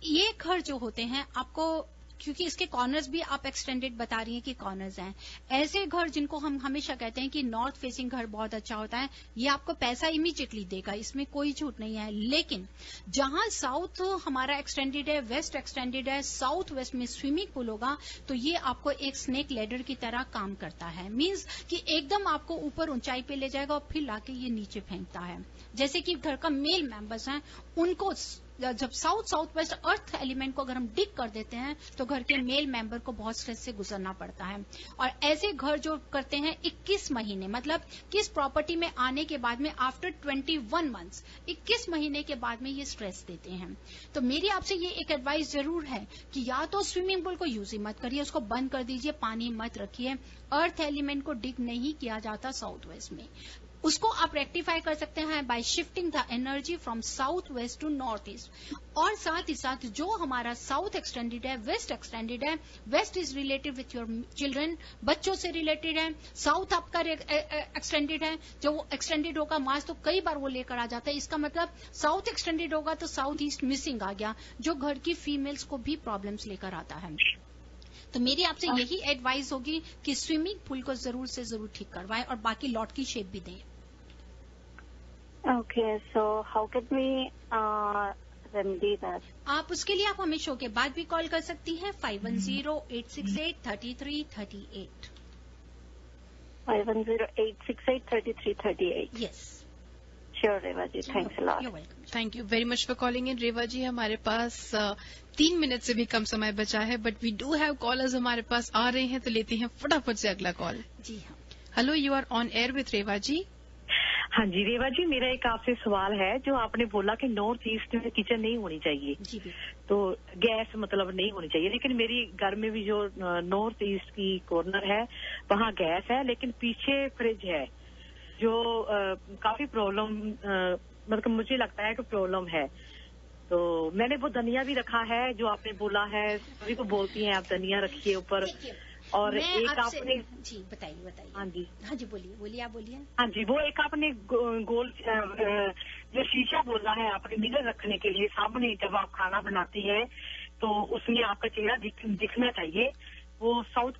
ये घर जो होते हैं आपको, क्योंकि इसके कॉर्नर्स भी आप एक्सटेंडेड बता रही हैं कि कॉर्नर्स हैं, ऐसे घर जिनको हम हमेशा कहते हैं कि नॉर्थ फेसिंग घर बहुत अच्छा होता है, ये आपको पैसा इमीडिएटली देगा, इसमें कोई झूठ नहीं है। लेकिन जहां साउथ हमारा एक्सटेंडेड है, वेस्ट एक्सटेंडेड है, साउथ वेस्ट में स्विमिंग पूल होगा, तो ये आपको एक स्नेक लैडर की तरह काम करता है। मीन्स कि एकदम आपको ऊपर ऊंचाई पे ले जाएगा और फिर लाके ये नीचे फेंकता है। जैसे कि घर का मेल मेंबर्स हैं, उनको जब साउथ वेस्ट अर्थ एलिमेंट को अगर हम डिग कर देते हैं तो घर के मेल मेंबर को बहुत स्ट्रेस से गुजरना पड़ता है। और ऐसे घर जो करते हैं 21 महीने, मतलब किस प्रॉपर्टी में आने के बाद में आफ्टर 21 मंथ्स, 21 महीने के बाद में ये स्ट्रेस देते हैं। तो मेरी आपसे ये एक एडवाइस जरूर है कि या तो स्विमिंग पूल को यूज ही मत करिए, उसको बंद कर दीजिए, पानी मत रखिए। अर्थ एलिमेंट को डिग नहीं किया जाता साउथ वेस्ट में। उसको आप रेक्टिफाई कर सकते हैं by shifting the energy from south west to north east. और साथ ही साथ जो हमारा साउथ एक्सटेंडेड है, वेस्ट एक्सटेंडेड है, west is related with your children, बच्चों से रिलेटेड है, साउथ आपका एक्सटेंडेड है, जो वो एक्सटेंडेड होगा मास तो कई बार वो लेकर आ जाता है। इसका मतलब साउथ एक्सटेंडेड होगा तो साउथ ईस्ट मिसिंग आ गया, जो घर की फीमेल्स को भी प्रॉब्लम्स लेकर आता है। तो मेरी आपसे यही एडवाइस होगी कि स्विमिंग पूल को जरूर से जरूर ठीक करवाएं और बाकी लॉट की शेप भी दें। Okay, so how can we remedy that? आप उसके लिए आप हमें शो के बाद भी कॉल कर सकती हैं 5108683338। 5108683338। Yes, sure Reva ji, thanks a lot. You welcome. Thank you very much for calling in Reva ji. हमारे पास 3 मिनट से भी कम समय बचा है, but we do have callers हमारे पास आ रहे हैं, तो लेते हैं फटाफट से अगला कॉल। जी हाँ, hello, you are on air with Reva ji. हाँ जी रेवा जी, मेरा एक आपसे सवाल है। जो आपने बोला कि नॉर्थ ईस्ट में किचन नहीं होनी चाहिए, जी तो गैस मतलब नहीं होनी चाहिए, लेकिन मेरी घर में भी जो नॉर्थ ईस्ट की कॉर्नर है वहाँ गैस है, लेकिन पीछे फ्रिज है, जो काफी प्रॉब्लम मतलब मुझे लगता है कि प्रॉब्लम है। तो मैंने वो धनिया भी रखा है, जो आपने बोला है, सभी को बोलती हैं आप धनिया रखिए ऊपर। और एक आपने जी बताइए। हाँ जी, हाँ जी, बोलिए आप बोलिए। हाँ जी, वो एक आपने गोल जो शीशा बोला है आपने मिरर रखने के लिए सामने, जब आप खाना बनाती हैं तो उसमें आपका चेहरा दिखना चाहिए। वो साउथ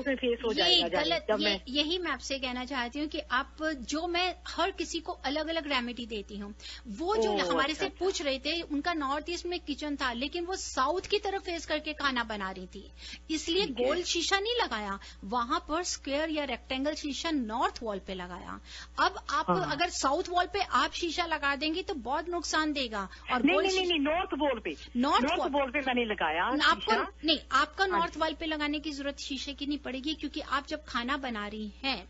में फेस हो जाएगा। गलत, यही मैं आपसे कहना चाहती हूँ कि आप, जो मैं हर किसी को अलग अलग रेमेडी देती हूँ, वो जो हमारे से पूछ रहे थे उनका नॉर्थ ईस्ट में किचन था, लेकिन वो साउथ की तरफ फेस करके खाना बना रही थी, इसलिए गोल शीशा नहीं लगाया, वहां पर स्क्वायर या रेक्टेंगल शीशा नॉर्थ वॉल पे लगाया। अब आप अगर साउथ वॉल पे आप शीशा लगा देंगी तो बहुत नुकसान देगा। और नहीं, नॉर्थ वॉल पे मैंने लगाया आपको नहीं, आपका नॉर्थ वॉल पे लगाने की जरूरत शीशे की नहीं पड़ेगी, क्योंकि आप जब खाना बना रही हैं,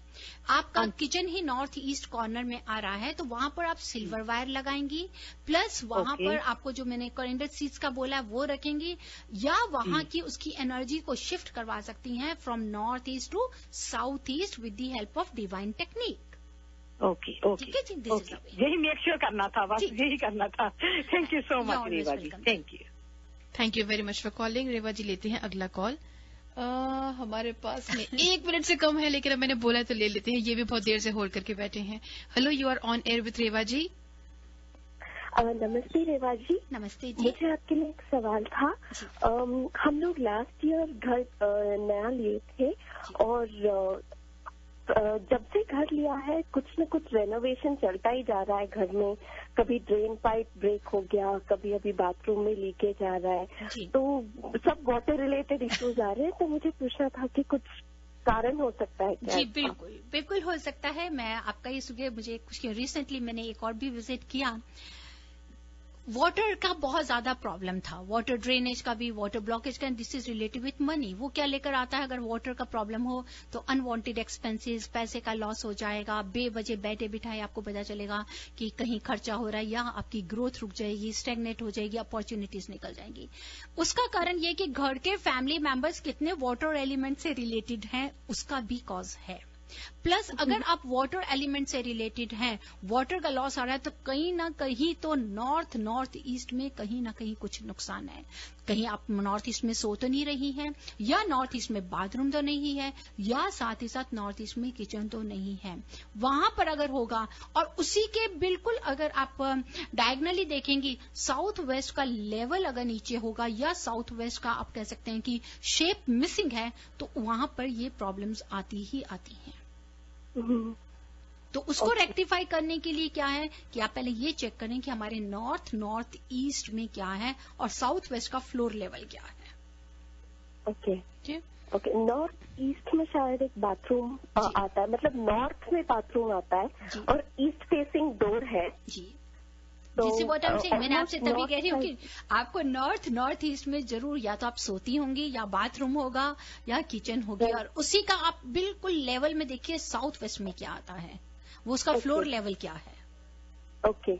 आपका किचन ही नॉर्थ ईस्ट कॉर्नर में आ रहा है, तो वहां पर आप सिल्वर वायर लगाएंगी, प्लस वहां पर आपको जो मैंने कोरिएंडर सीड्स का बोला है वो रखेंगी, या वहां की उसकी एनर्जी को शिफ्ट करवा सकती हैं from north east to south east with the help of divine technique. Okay, यही मेक श्योर करना था, बस यही करना था। Thank you so much Reva ji, thank you very much for calling. Reva ji, लेते हैं अगला कॉल। हमारे पास में 1 मिनट से कम है, लेकिन अब मैंने बोला तो ले लेते हैं, ये भी बहुत देर से होल्ड करके बैठे हैं। Hello, you are on air with Reva ji. नमस्ते रेवा जी। नमस्ते जी। मुझे आपके लिए एक सवाल था। हम लोग लास्ट ईयर घर नया लिए थे, और जब से घर लिया है कुछ न कुछ रेनोवेशन चलता ही जा रहा है घर में। कभी ड्रेन पाइप ब्रेक हो गया, कभी अभी बाथरूम में लीकेज आ रहा है, तो सब वाटर रिलेटेड इश्यूज आ रहे हैं। तो मुझे पूछना था कि कुछ कारण हो सकता है क्या? जी बिल्कुल हो सकता है। मैं आपका ये सुनिए, मुझे कुछ रिसेंटली मैंने एक और भी विजिट किया, वाटर का बहुत ज्यादा प्रॉब्लम था, वाटर ड्रेनेज का भी, वाटर ब्लॉकेज का। This is related with money. वो क्या लेकर आता है, अगर वाटर का प्रॉब्लम हो तो अनवांटेड एक्सपेंसेस, पैसे का लॉस हो जाएगा, बेवजह बैठे बिठाए आपको पता चलेगा कि कहीं खर्चा हो रहा है, या आपकी ग्रोथ रुक जाएगी, स्टेगनेट हो जाएगी, अपॉर्चुनिटीज निकल जाएंगी। उसका कारण ये कि घर के फैमिली मेंबर्स कितने वाटर एलिमेंट से रिलेटेड हैं, उसका भी कॉज है। प्लस अगर आप वाटर एलिमेंट से रिलेटेड हैं, वाटर का लॉस आ रहा है, तो कहीं ना कहीं तो नॉर्थ ईस्ट में कहीं ना कहीं कुछ नुकसान है। कहीं आप नॉर्थ ईस्ट में सो तो नहीं रही हैं, या नॉर्थ ईस्ट में बाथरूम तो नहीं है, या साथ ही साथ नॉर्थ ईस्ट में किचन तो नहीं है। वहां पर अगर होगा, और उसी के बिल्कुल अगर आप डायगनली देखेंगी, साउथ वेस्ट का लेवल अगर नीचे होगा, या साउथ वेस्ट का आप कह सकते हैं कि शेप मिसिंग है, तो वहां पर ये प्रॉब्लम्स आती ही आती हैं। तो उसको रेक्टिफाई करने के लिए क्या है कि आप पहले ये चेक करें कि हमारे नॉर्थ ईस्ट में क्या है और साउथ वेस्ट का फ्लोर लेवल क्या है। ओके, नॉर्थ ईस्ट में शायद एक बाथरूम आता है, मतलब नॉर्थ में बाथरूम आता है और ईस्ट फेसिंग डोर है जी। जिसे मैंने आपसे तभी कह रही हूँ कि आपको नॉर्थ ईस्ट में जरूर या तो आप सोती होंगी, या बाथरूम होगा, या किचन होगी, और उसी का आप बिल्कुल लेवल में देखिए साउथ वेस्ट में क्या आता है, वो उसका फ्लोर लेवल क्या है। ओके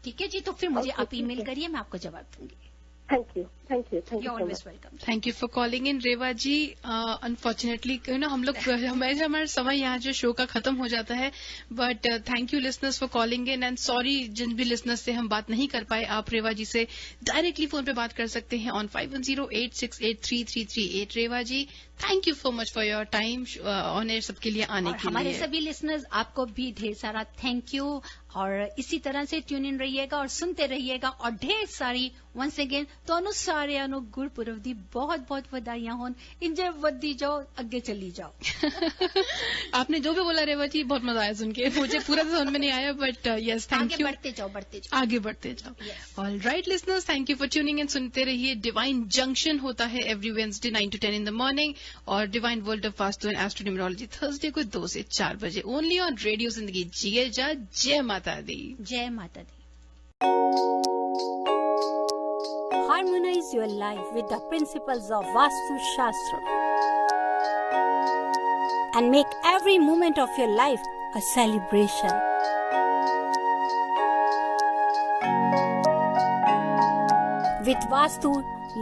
ठीक है जी। तो फिर मुझे आप ईमेल करिए, मैं आपको जवाब दूंगी। Thank you You're always welcome. Thank you for calling in Reva ji. Unfortunately हम लोग हमारा समय यहाँ जो शो का खत्म हो जाता है, but thank you listeners for calling in, and sorry जिन भी लिसनर्स से हम बात नहीं कर पाए. आप रेवा जी से डायरेक्टली फोन पे बात कर सकते हैं on 5108683338. Reva ji, thank you so much for your time on air सबके लिए आने के लिए. हमारे सभी लिसनर्स आपको भी ढेर सारा थैंक यू, और इसी तरह से ट्यून इन रहिएगा और सुनते रहिएगा. और ढेर सारी वंस अगेन ਤੁਹਾਨੂੰ ਸਾਰਿਆਂ ਨੂੰ ਗੁਰਪੁਰਬ ਦੀ बहुत ਵਧਾਈਆਂ ਹੋਣ. इंजॉय ਵਧਦੀ जाओ, अगे चली जाओ. आपने जो भी बोला रेवा जी, बहुत मजा आया सुन के. मुझे पूरा तो समझ में नहीं आया, बट यस थैंक यू. बढ़ते जाओ आगे बढ़ते जाओ. All right listeners, thank you for tuning in. सुनते रहिए. डिवाइन जंक्शन होता है every Wednesday 9 to 10 in the morning, और divine world of vastu and astro numerology Thursday को 2 से 4 बजे ओनली ऑन रेडियो जिंदगी. जिए जा. जय माता दी. जय माता दी. Harmonize your life with the principles of Vastu Shastra and make every moment of your life a celebration. With Vastu,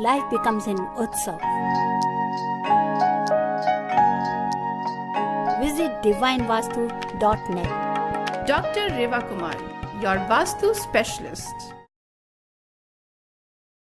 life becomes an utsav. Visit divinevastu.net. Dr. Reva Kumar, your Vastu specialist.